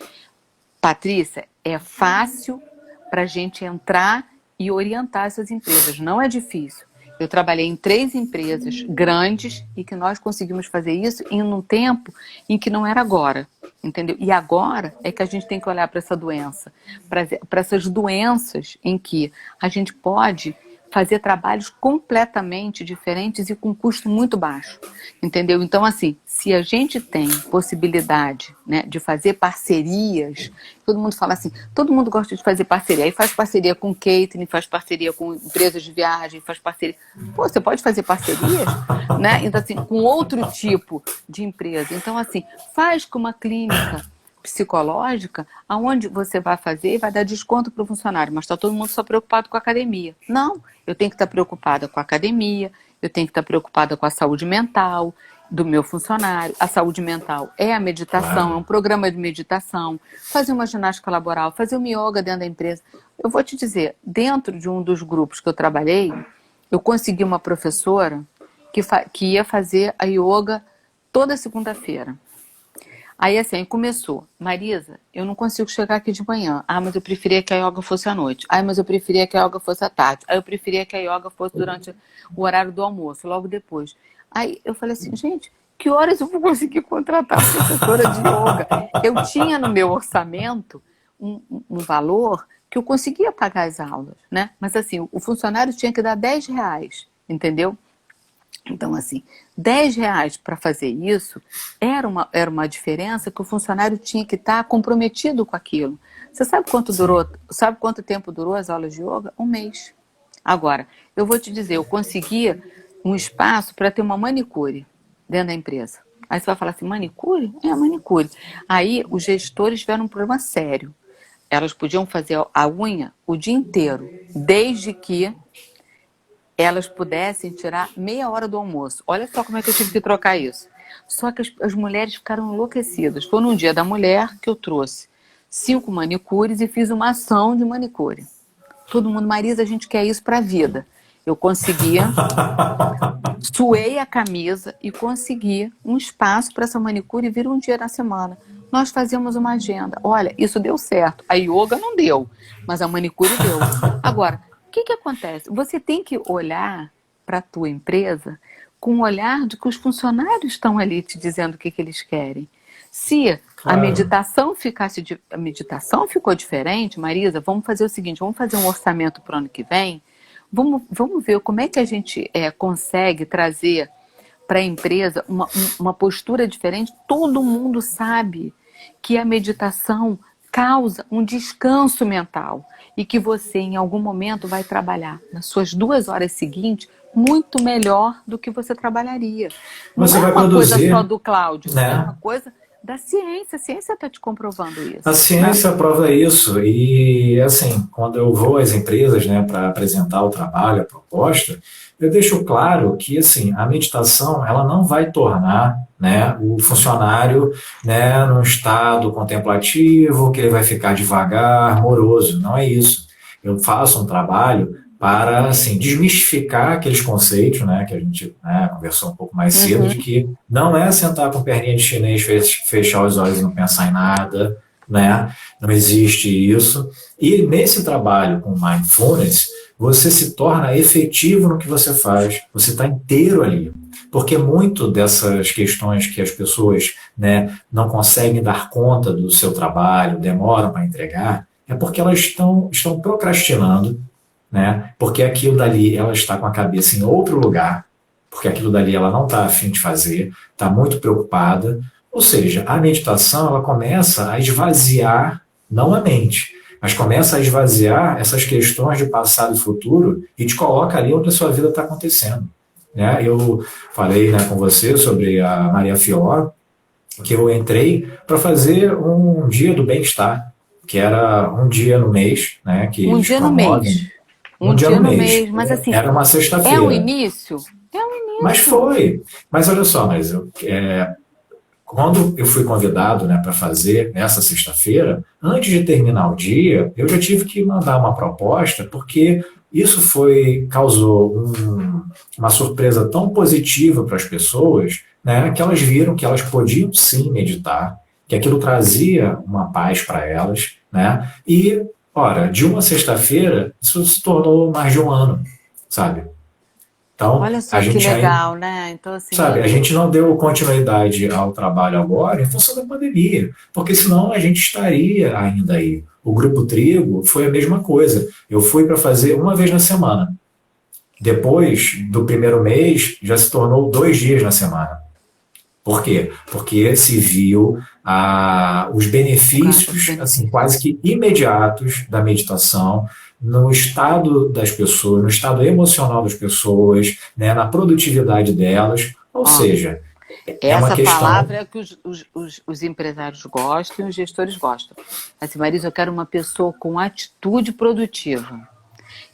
Patrícia, é fácil para a gente entrar e orientar essas empresas, não é difícil. Eu trabalhei em 3 empresas grandes e que nós conseguimos fazer isso em um tempo em que não era agora, entendeu? E agora é que a gente tem que olhar para essa doença, para essas doenças em que a gente pode fazer trabalhos completamente diferentes e com custo muito baixo, entendeu? Então, assim, se a gente tem possibilidade, né, de fazer parcerias, todo mundo fala assim, todo mundo gosta de fazer parceria, aí faz parceria com catering, faz parceria com empresas de viagem, faz parceria... Pô, você pode fazer parcerias, né? Então, assim, com outro tipo de empresa. Então, assim, faz com uma clínica psicológica, aonde você vai fazer e vai dar desconto para o funcionário, mas está todo mundo só preocupado com a academia. Não, eu tenho que estar preocupada com a academia, eu tenho que estar preocupada com a saúde mental do meu funcionário. A saúde mental é a meditação, é um programa de meditação, fazer uma ginástica laboral, fazer uma yoga dentro da empresa. Eu vou te dizer, dentro de um dos grupos que eu trabalhei, eu consegui uma professora que ia fazer a yoga toda segunda-feira. Aí assim, começou, Marisa, eu não consigo chegar aqui de manhã. Mas eu preferia que a yoga fosse à noite. Mas eu preferia que a yoga fosse à tarde. Eu preferia que a yoga fosse durante o horário do almoço, logo depois. Aí eu falei assim, gente, que horas eu vou conseguir contratar a professora de yoga? Eu tinha no meu orçamento um valor que eu conseguia pagar as aulas, né? Mas assim, o funcionário tinha que dar R$10, entendeu? Então, assim, R$10 para fazer isso era uma diferença que o funcionário tinha que estar comprometido com aquilo. Você sabe quanto tempo durou as aulas de yoga? 1 mês. Agora, eu vou te dizer, eu conseguia um espaço para ter uma manicure dentro da empresa. Aí você vai falar assim, manicure? Manicure. Aí os gestores tiveram um problema sério. Elas podiam fazer a unha o dia inteiro, desde que elas pudessem tirar meia hora do almoço. Olha só como é que eu tive que trocar isso. Só que as mulheres ficaram enlouquecidas. Foi num dia da mulher que eu trouxe 5 manicures e fiz uma ação de manicure. Todo mundo, Marisa, a gente quer isso para a vida. Eu conseguia, suei a camisa e consegui um espaço para essa manicure vir um dia na semana. Nós fazíamos uma agenda. Olha, isso deu certo. A yoga não deu, mas a manicure deu. Agora, o que acontece? Você tem que olhar para a tua empresa com o olhar de que os funcionários estão ali te dizendo o que eles querem. Se a Claro. meditação a meditação ficou diferente, Marisa, vamos fazer o seguinte, vamos fazer um orçamento para o ano que vem, vamos ver como é que a gente consegue trazer para a empresa uma postura diferente. Todo mundo sabe que a meditação causa um descanso mental e que você, em algum momento, vai trabalhar nas suas 2 horas seguintes muito melhor do que você trabalharia. Não Você é vai uma produzir, coisa só do Cláudio, né? é uma coisa da ciência. A ciência está te comprovando isso. A ciência prova isso e, assim, quando eu vou às empresas, né, para apresentar o trabalho, a proposta, eu deixo claro que, assim, a meditação, ela não vai tornar, né, o funcionário, né, num estado contemplativo, que ele vai ficar devagar, moroso. Não é isso. Eu faço um trabalho para, assim, desmistificar aqueles conceitos, né, que a gente, né, conversou um pouco mais cedo, de que não é sentar com perninha de chinês, fechar os olhos e não pensar em nada, né, não existe isso. E nesse trabalho com mindfulness, você se torna efetivo no que você faz, você está inteiro ali. Porque muito dessas questões que as pessoas, né, não conseguem dar conta do seu trabalho, demoram para entregar, é porque elas estão procrastinando, né? Porque aquilo dali ela está com a cabeça em outro lugar, porque aquilo dali ela não está a fim de fazer, está muito preocupada. Ou seja, a meditação ela começa a esvaziar, não a mente, mas começa a esvaziar essas questões de passado e futuro e te coloca ali onde a sua vida está acontecendo. Né? Eu falei, né, com você sobre a Maria Fior, que eu entrei para fazer um dia do bem-estar, que era um dia no mês, né, que Um eles dia no promovem. mês. Um dia no mês. Mas assim, Era uma é o sexta-feira. início? É o Mas início. foi. Mas olha só, quando eu fui convidado, né, para fazer essa sexta-feira, antes de terminar o dia, eu já tive que mandar uma proposta, porque isso causou uma surpresa tão positiva para as pessoas, né, que elas viram que elas podiam sim meditar, que aquilo trazia uma paz para elas, né, e, ora, de uma sexta-feira, isso se tornou mais de um ano, sabe? Então, Olha só a que gente ainda, legal, né? Então, assim, sabe, a gente não deu continuidade ao trabalho agora em função da pandemia, porque senão a gente estaria ainda aí. O Grupo Trigo foi a mesma coisa. Eu fui para fazer uma vez na semana. Depois do primeiro mês, já se tornou 2 dias na semana. Por quê? Porque se viu os benefícios assim, quase que imediatos da meditação no estado das pessoas, no estado emocional das pessoas, né, na produtividade delas. Ou seja, é uma essa questão. palavra é que os empresários gostam e os gestores gostam. Assim, Marisa, eu quero uma pessoa com atitude produtiva.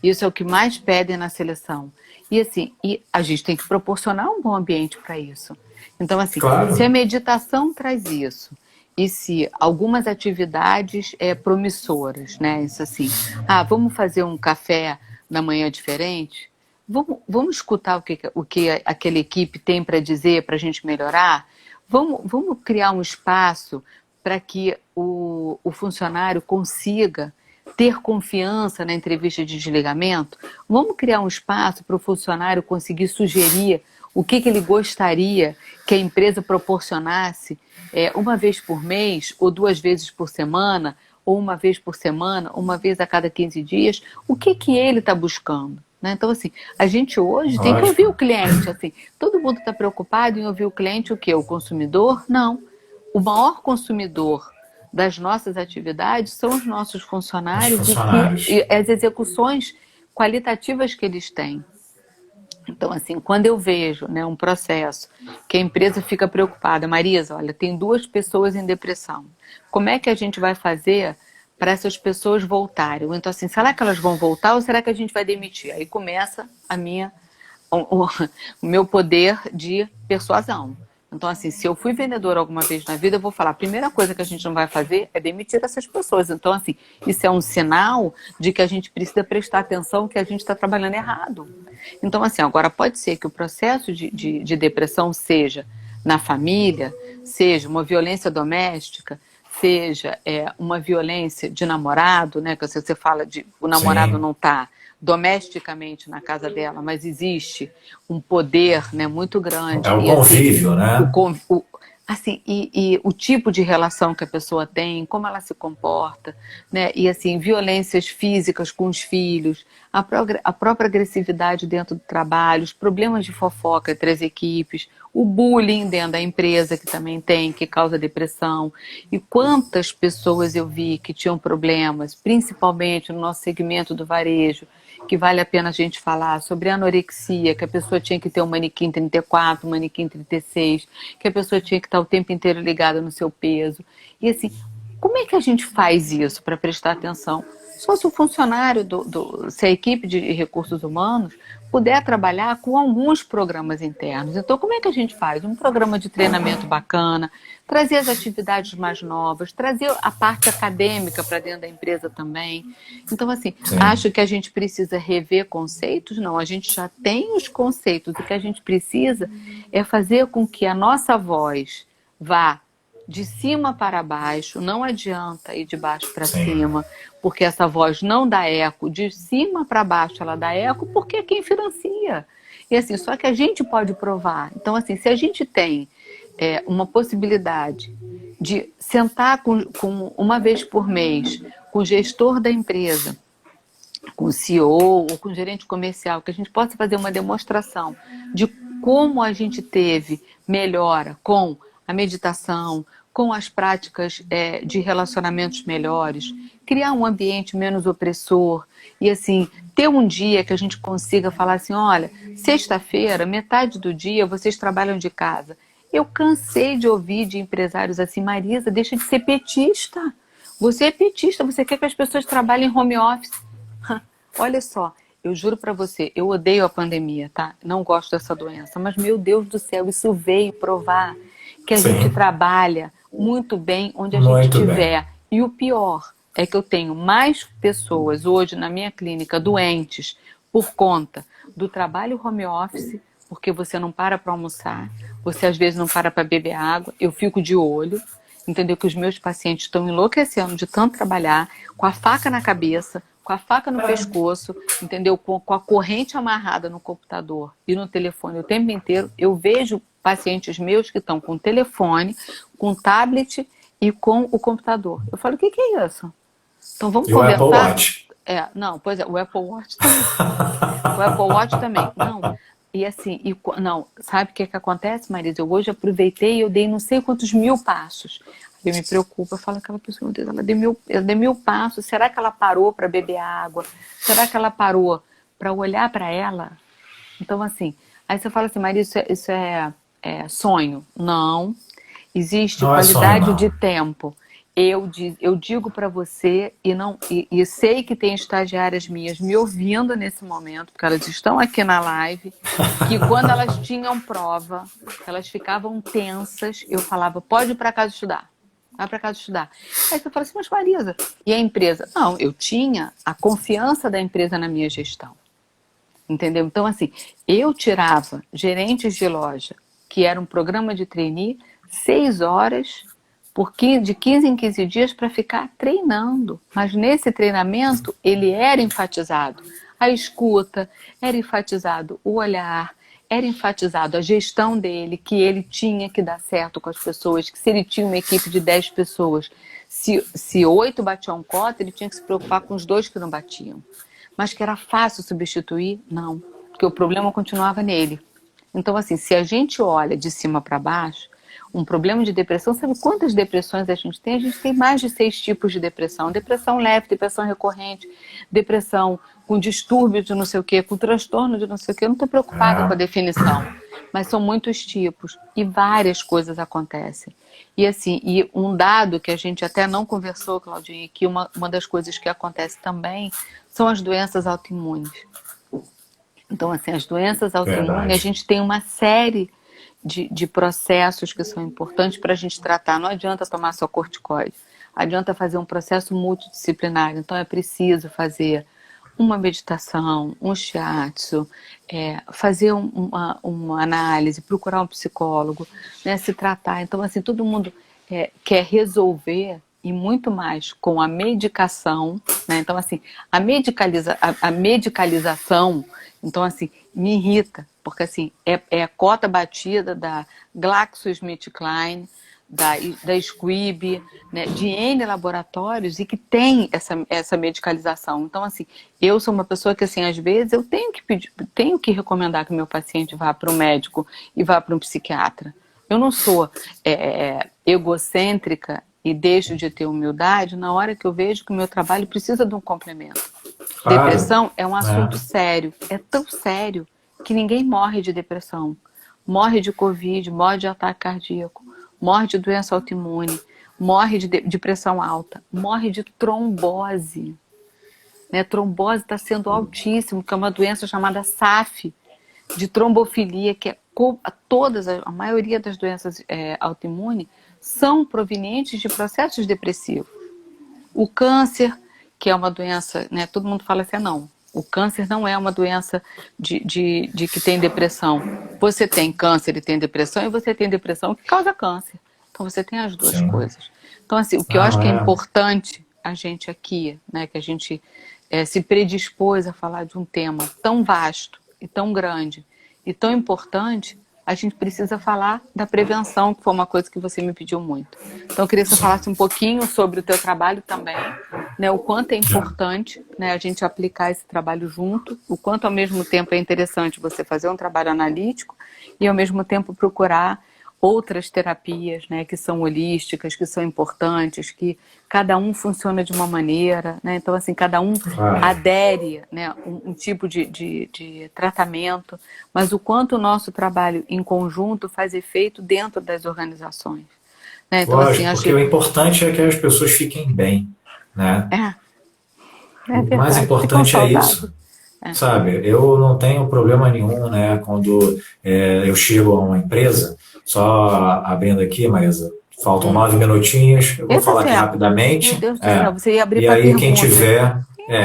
Isso é o que mais pedem na seleção. E assim, a gente tem que proporcionar um bom ambiente para isso. Então, assim, Claro. se a meditação traz isso, e se algumas atividades promissoras, né? Isso assim, vamos fazer um café da manhã diferente? Vamos escutar o que aquela equipe tem para dizer para a gente melhorar? Vamos criar um espaço para que o funcionário consiga ter confiança na entrevista de desligamento? Vamos criar um espaço para o funcionário conseguir sugerir o que ele gostaria que a empresa proporcionasse uma vez por mês, ou 2 vezes por semana, ou uma vez por semana, uma vez a cada 15 dias, o que ele está buscando? Né? Então, assim, a gente hoje tem que ouvir o cliente. Assim, todo mundo está preocupado em ouvir o cliente, o quê? O consumidor? Não. O maior consumidor das nossas atividades são os nossos funcionários. E as execuções qualitativas que eles têm. Então, assim, quando eu vejo, né, um processo que a empresa fica preocupada, Marisa, olha, tem 2 pessoas em depressão. Como é que a gente vai fazer para essas pessoas voltarem? Então, assim, será que elas vão voltar ou será que a gente vai demitir? Aí começa o meu poder de persuasão. Então, assim, se eu fui vendedora alguma vez na vida, eu vou falar, a primeira coisa que a gente não vai fazer é demitir essas pessoas. Então, assim, isso é um sinal de que a gente precisa prestar atenção que a gente está trabalhando errado. Então, assim, agora pode ser que o processo de depressão seja na família, seja uma violência doméstica, seja uma violência de namorado, né? Que você fala de o namorado não está domesticamente na casa dela, mas existe um poder, né, muito grande. É o convívio, né? assim, e o tipo de relação que a pessoa tem, como ela se comporta, né? E assim, violências físicas com os filhos, a própria agressividade dentro do trabalho, os problemas de fofoca entre as equipes, o bullying dentro da empresa que também tem, que causa depressão. E quantas pessoas eu vi que tinham problemas, principalmente no nosso segmento do varejo, que vale a pena a gente falar sobre anorexia, que a pessoa tinha que ter um manequim 34, um manequim 36, que a pessoa tinha que estar o tempo inteiro ligada no seu peso. E assim, como é que a gente faz isso para prestar atenção? Só se o funcionário, se a equipe de recursos humanos puder trabalhar com alguns programas internos. Então, como é que a gente faz? Um programa de treinamento bacana, trazer as atividades mais novas, trazer a parte acadêmica para dentro da empresa também. Então, assim, Sim. acho que a gente precisa rever conceitos? Não, a gente já tem os conceitos. O que a gente precisa é fazer com que a nossa voz vá de cima para baixo, não adianta ir de baixo para cima, porque essa voz não dá eco, de cima para baixo ela dá eco, porque é quem financia. E assim, só que a gente pode provar. Então, assim, se a gente tem uma possibilidade de sentar com uma vez por mês com o gestor da empresa, com o CEO ou com o gerente comercial, que a gente possa fazer uma demonstração de como a gente teve melhora com a meditação, com as práticas de relacionamentos melhores, criar um ambiente menos opressor e assim, ter um dia que a gente consiga falar assim, olha, sexta-feira, metade do dia vocês trabalham de casa. Eu cansei de ouvir de empresários assim, Marisa, deixa de ser petista. Você é petista, você quer que as pessoas trabalhem home office. Olha só, eu juro pra você, eu odeio a pandemia, tá? Não gosto dessa doença, mas meu Deus do céu, isso veio provar que a gente trabalha muito bem onde a gente estiver. E o pior é que eu tenho mais pessoas hoje na minha clínica doentes por conta do trabalho home office, porque você não para almoçar, você às vezes não para beber água, eu fico de olho, entendeu? Que os meus pacientes estão enlouquecendo de tanto trabalhar, com a faca na cabeça, com a faca no pescoço, entendeu? Com a corrente amarrada no computador e no telefone o tempo inteiro. Eu vejo pacientes meus que estão com telefone, com tablet e com o computador. Eu falo, o que é isso? Então vamos conversar. O Apple Watch. Não, pois é, o Apple Watch também. O Apple Watch também. Não. E assim, não, sabe o que acontece, Marisa? Eu hoje aproveitei e eu dei não sei quantos 1000 passos. Eu me preocupo, eu falo aquela pessoa, meu Deus, ela deu 1000 passos, será que ela parou para beber água? Será que ela parou para olhar para ela? Então, assim, aí você fala assim, Marisa, isso é sonho? Não. Existe não qualidade sonho, de tempo. Eu digo para você, e sei que tem estagiárias minhas me ouvindo nesse momento, porque elas estão aqui na live, que quando elas tinham prova, elas ficavam tensas, eu falava, pode ir para casa estudar. Vai para casa estudar. Aí você fala assim, mas Marisa, e a empresa? Não, eu tinha a confiança da empresa na minha gestão. Entendeu? Então, assim, eu tirava gerentes de loja, que era um programa de trainee, 6 horas de 15 em 15 dias para ficar treinando. Mas nesse treinamento, ele era enfatizado a escuta, era enfatizado o olhar, era enfatizado a gestão dele, que ele tinha que dar certo com as pessoas, que se ele tinha uma equipe de 10 pessoas, se 8 batiam cota, ele tinha que se preocupar com os 2 que não batiam. Mas que era fácil substituir? Não, porque o problema continuava nele. Então, assim, se a gente olha de cima para baixo, um problema de depressão, sabe quantas depressões a gente tem? A gente tem mais de 6 tipos de depressão. Depressão leve, depressão recorrente, depressão com distúrbio de não sei o quê, com transtorno de não sei o quê. Eu não estou preocupada com a definição, mas são muitos tipos e várias coisas acontecem. E assim, e um dado que a gente até não conversou, Claudinha, que uma das coisas que acontece também são as doenças autoimunes. Então, assim, as doenças autoimunes, a gente tem uma série de processos que são importantes para a gente tratar. Não adianta tomar só corticoide, adianta fazer um processo multidisciplinar. Então é preciso fazer uma meditação, um shiatsu, fazer uma análise, procurar um psicólogo, né, se tratar. Então, assim, todo mundo quer resolver e muito mais com a medicação, né? Então, assim, a medicalização, então, assim, me irrita. porque assim, é a cota batida da GlaxoSmithKline, da Squibb, né, de N laboratórios e que tem essa medicalização. Então, assim, eu sou uma pessoa que, assim, às vezes eu tenho que recomendar que o meu paciente vá para um médico e vá para um psiquiatra. Eu não sou egocêntrica e deixo de ter humildade na hora que eu vejo que o meu trabalho precisa de um complemento. Claro. Depressão é um assunto sério, é tão sério que ninguém morre de depressão. Morre de Covid, morre de ataque cardíaco, morre de doença autoimune, morre de pressão alta, morre de trombose. Né? Trombose está sendo altíssimo, que é uma doença chamada SAF, de trombofilia, que a maioria das doenças autoimunes são provenientes de processos depressivos. O câncer, que é uma doença, né, todo mundo fala assim, não, o câncer não é uma doença de que tem depressão. Você tem câncer e tem depressão, e você tem depressão que causa câncer. Então você tem as duas coisas. Então, assim, o que eu acho que é importante a gente aqui, né, que a gente se predispôs a falar de um tema tão vasto e tão grande e tão importante, a gente precisa falar da prevenção, que foi uma coisa que você me pediu muito. Então, eu queria que você falasse um pouquinho sobre o teu trabalho também, né, o quanto é importante, né, a gente aplicar esse trabalho junto, o quanto, ao mesmo tempo, é interessante você fazer um trabalho analítico e, ao mesmo tempo, procurar outras terapias, né, que são holísticas, que são importantes, que cada um funciona de uma maneira, né? Então, assim, cada um adere, né, um tipo de tratamento, mas o quanto o nosso trabalho em conjunto faz efeito dentro das organizações. Né? Então, lógico, assim, porque o importante é que as pessoas fiquem bem, né? O mais importante é isso. Sabe, eu não tenho problema nenhum, né, quando eu chego a uma empresa, só abrindo aqui, Marisa, faltam 9 minutinhos, eu vou falar aqui rapidamente. Meu Deus do céu, você ia abrir e aí pergunta.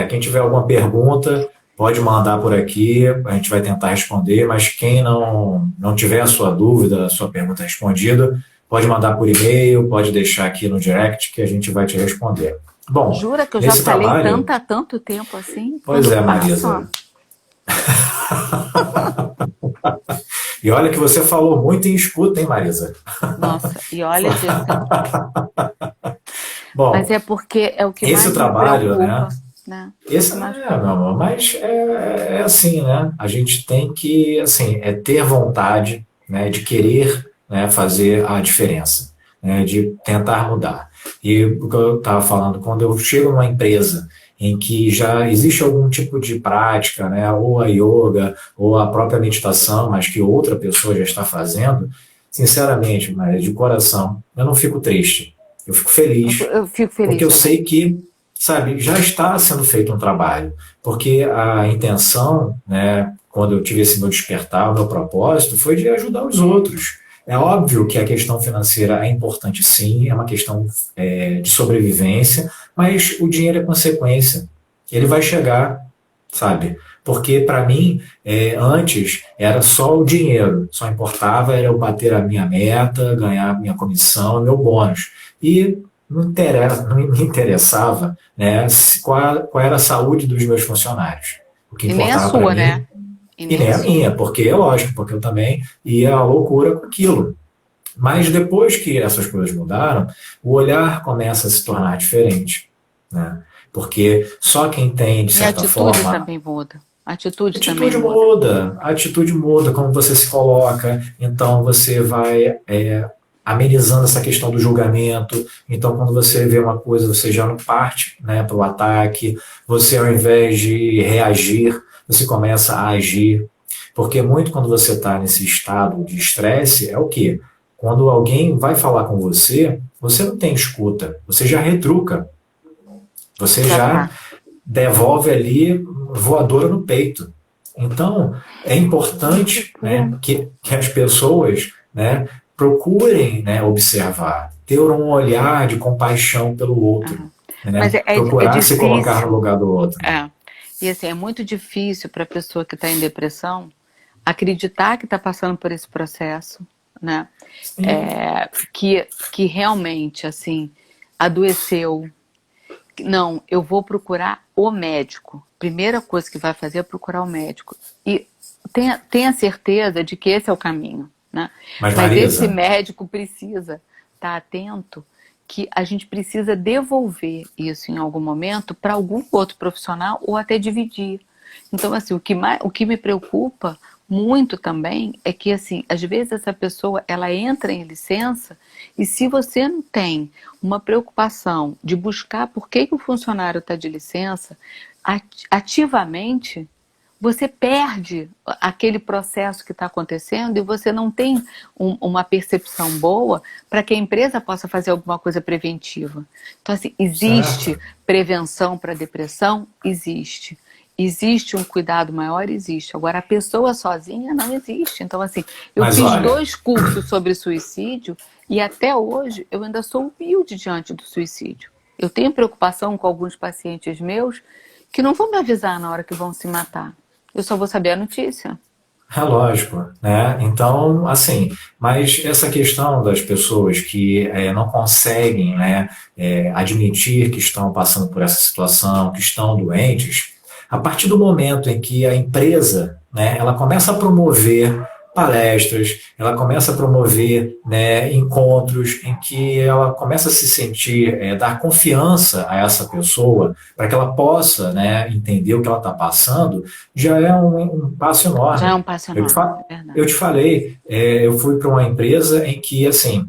quem tiver alguma pergunta, pode mandar por aqui, a gente vai tentar responder, mas quem não tiver a sua dúvida, a sua pergunta respondida, pode mandar por e-mail, pode deixar aqui no direct que a gente vai te responder. Bom, jura que eu já falei tanto tempo assim? Pois é, Marisa. E olha que você falou muito em escuta, hein, Marisa? Nossa, e olha disso. Bom, mas é porque é o que esse mais trabalho, me preocupa, né? Esse meu amor, mas é assim, né? A gente tem que, assim, ter vontade, né, de querer, né, fazer a diferença, né, de tentar mudar. E o que eu estava falando, quando eu chego numa empresa em que já existe algum tipo de prática, né, ou a yoga, ou a própria meditação, mas que outra pessoa já está fazendo, sinceramente, mas de coração, eu não fico triste. Eu fico feliz. Eu fico feliz porque eu também. sei que, sabe, já está sendo feito um trabalho. Porque a intenção, né, quando eu tive esse meu despertar, o meu propósito, foi de ajudar os outros. É óbvio que a questão financeira é importante sim, é uma questão de sobrevivência, mas o dinheiro é consequência. Ele vai chegar, sabe? Porque para mim, antes era só o dinheiro, só importava era eu bater a minha meta, ganhar a minha comissão, meu bônus. E não me interessava, né, qual era a saúde dos meus funcionários. O que e nem a importava sua, para mim, né? E nem a minha, porque é lógico, porque eu também ia à loucura com aquilo. Mas depois que essas coisas mudaram, o olhar começa a se tornar diferente, né? Porque só quem tem, de certa forma... A atitude também muda. A atitude muda, como você se coloca, então você vai amenizando essa questão do julgamento. Então, quando você vê uma coisa, você já não parte, né, para o ataque, você, ao invés de reagir, você começa a agir. Porque muito quando você está nesse estado de estresse, é o quê? Quando alguém vai falar com você, você não tem escuta, você já retruca. Você já devolve ali voadora no peito. Então, é importante, né, que as pessoas, né, procurem, né, observar, ter um olhar de compaixão pelo outro. Né, mas procurar se colocar no lugar do outro. E assim, é muito difícil para a pessoa que está em depressão acreditar que está passando por esse processo, né? Que realmente, assim, adoeceu. Não, eu vou procurar o médico. Primeira coisa que vai fazer é procurar o médico. E tenha certeza de que esse é o caminho, né? Mas, Mas esse Marisa, médico precisa estar atento que a gente precisa devolver isso em algum momento para algum outro profissional ou até dividir. Então, assim, o que me preocupa muito também é que, assim, às vezes essa pessoa, ela entra em licença e se você não tem uma preocupação de buscar por que o funcionário está de licença, ativamente, você perde aquele processo que está acontecendo e você não tem uma percepção boa para que a empresa possa fazer alguma coisa preventiva. Então, assim, existe certo. prevenção para depressão? Existe. Existe um cuidado maior? Existe. Agora, a pessoa sozinha não existe. Então, assim, eu Mas fiz olha, 2 cursos sobre suicídio e até hoje eu ainda sou humilde diante do suicídio. Eu tenho preocupação com alguns pacientes meus que não vão me avisar na hora que vão se matar. Eu só vou saber a notícia. é lógico, né? Então, assim, mas essa questão das pessoas que não conseguem, né, admitir que estão passando por essa situação, que estão doentes, a partir do momento em que a empresa, né, ela começa a promover palestras, ela começa a promover, né, encontros em que ela começa a se sentir, dar confiança a essa pessoa para que ela possa, né, entender o que ela está passando, já é um passo Já é enorme. um passo Eu te, enorme, fa- é eu verdade. te falei, eu fui para uma empresa em que, assim,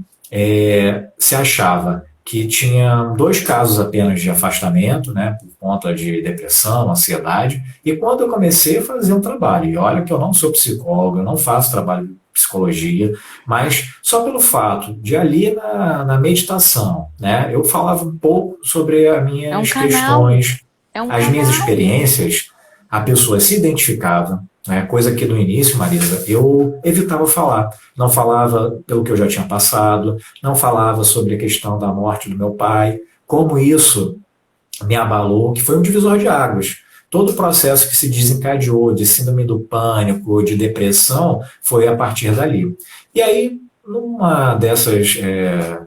se achava que tinha 2 casos apenas de afastamento, né, por conta de depressão, ansiedade, e quando eu comecei a fazer um trabalho, e olha que eu não sou psicólogo, eu não faço trabalho de psicologia, mas só pelo fato de ali na meditação, né, eu falava um pouco sobre as É um minhas canal, questões, é um as minhas canal. experiências, a pessoa se identificava, né, coisa que no início, Marisa, eu evitava falar. Não falava pelo que eu já tinha passado, não falava sobre a questão da morte do meu pai, como isso me abalou, que foi um divisor de águas. Todo o processo que se desencadeou de síndrome do pânico, de depressão, foi a partir dali. E aí, numa dessas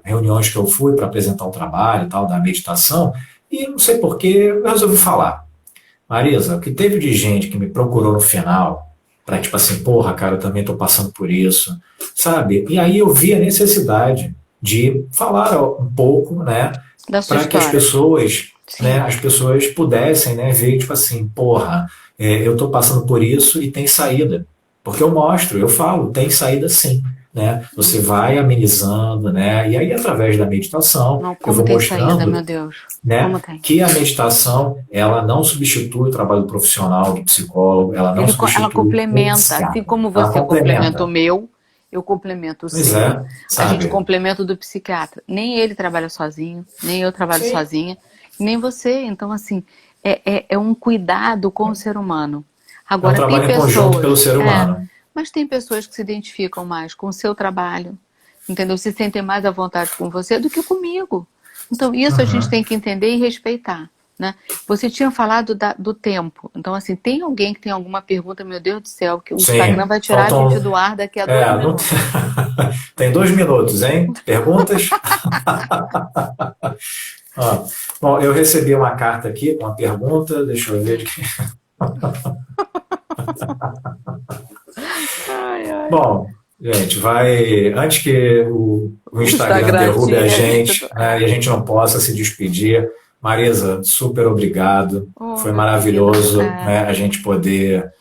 reuniões que eu fui para apresentar o trabalho e tal, da meditação, e não sei porquê, eu resolvi falar. Marisa, o que teve de gente que me procurou no final, para tipo assim, porra, cara, eu também tô passando por isso, sabe? E aí eu vi a necessidade de falar um pouco, né, Da sua para que história. Sim. as pessoas pudessem, né, ver, tipo assim, porra, eu tô passando por isso e tem saída. Porque eu mostro, eu falo, tem saída sim. Né? Você vai amenizando, né? E aí, através da meditação, Não, eu como vou tem saída, mostrando, meu Deus. Como né, tem. que a meditação ela não substitui o trabalho profissional do psicólogo, ela não Ela substitui o complementa, assim psiquiatra, como ela você complementa o complementa. meu, eu complemento o Pois seu. é, A gente sabe? complementa o do psiquiatra. Nem ele trabalha sozinho, nem eu trabalho Sim, sozinha, nem você. Então, assim, é um cuidado com o ser humano. é um Agora, tem trabalho em conjunto pelo pessoas, ser humano. mas tem pessoas que se identificam mais com o seu trabalho, entendeu? Se sentem mais à vontade com você do que comigo. Então, isso a gente Uhum. tem que entender e respeitar, né? Você tinha falado do tempo. Então, assim, tem alguém que tem alguma pergunta, meu Deus do céu, que o Instagram Sim, vai tirar a gente faltam. do ar daqui a 2 Não... minutos. tem 2 minutos, hein? Perguntas? Ó, bom, eu recebi uma carta aqui com uma pergunta, deixa eu ver. Hum. Ai, ai. Bom, gente, vai. Antes que o O Instagram Instagram derrube a tira a gente gente, do... né, e a gente não possa se despedir, Marisa, super obrigado. Oh, Foi meu querido. maravilhoso, né, a gente poder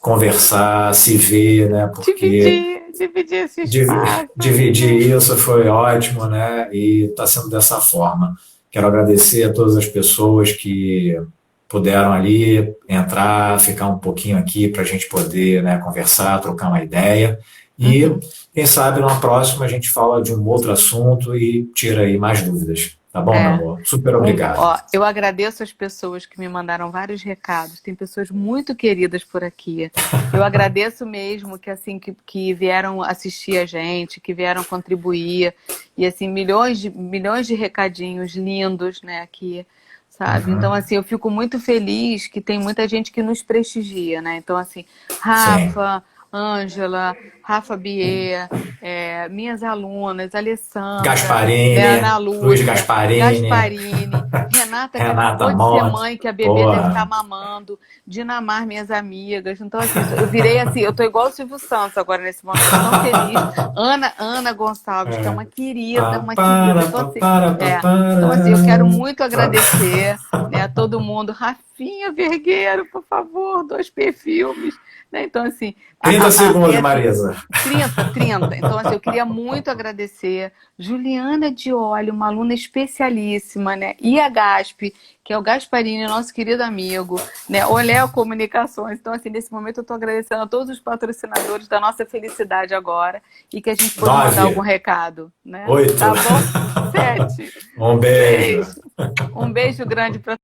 conversar, se ver, né, porque Dividir esse espaço. dividir isso foi ótimo, né, e está sendo dessa forma. Quero agradecer a todas as pessoas que puderam ali entrar, ficar um pouquinho aqui para a gente poder, né, conversar, trocar uma ideia. E Uhum. quem sabe numa próxima a gente fala de um outro assunto e tira aí mais dúvidas. Tá bom, meu É. amor? Super obrigado. Ó, eu agradeço as pessoas que me mandaram vários recados. Tem pessoas muito queridas por aqui. Eu agradeço mesmo que assim que vieram assistir a gente, que vieram contribuir e assim milhões de recadinhos lindos, né, aqui, sabe? Então Uhum. assim, eu fico muito feliz que tem muita gente que nos prestigia, né? Então assim, Sim, Rafa, Ângela, Rafa Bier, minhas alunas, Alessandra, Gasparini, Ana Lúcia, Luiz Gasparini, Renata, que Renata acabou de ser Monte. mãe, que a bebê Porra. deve estar mamando, Dinamar, minhas amigas. Então, assim, eu virei assim, eu tô igual o Silvio Santos agora nesse momento, tão feliz. Ana Gonçalves, que é uma querida, uma querida. Então, assim, eu quero muito agradecer, né, a todo mundo. Rafinha Vergueiro, por favor, 2P Filmes. Né? Então, assim... 30 segundos, assim, Marisa. 30. Então, assim, eu queria muito agradecer Juliana Dioli, uma aluna especialíssima, né? E a Gasp, que é o Gasparini, nosso querido amigo, né? Olé Comunicações. Então, assim, nesse momento eu estou agradecendo a todos os patrocinadores da nossa felicidade agora e que a gente pode 9. mandar algum recado, né? 8. Tá bom? 7. Um beijo. 6. Um beijo grande para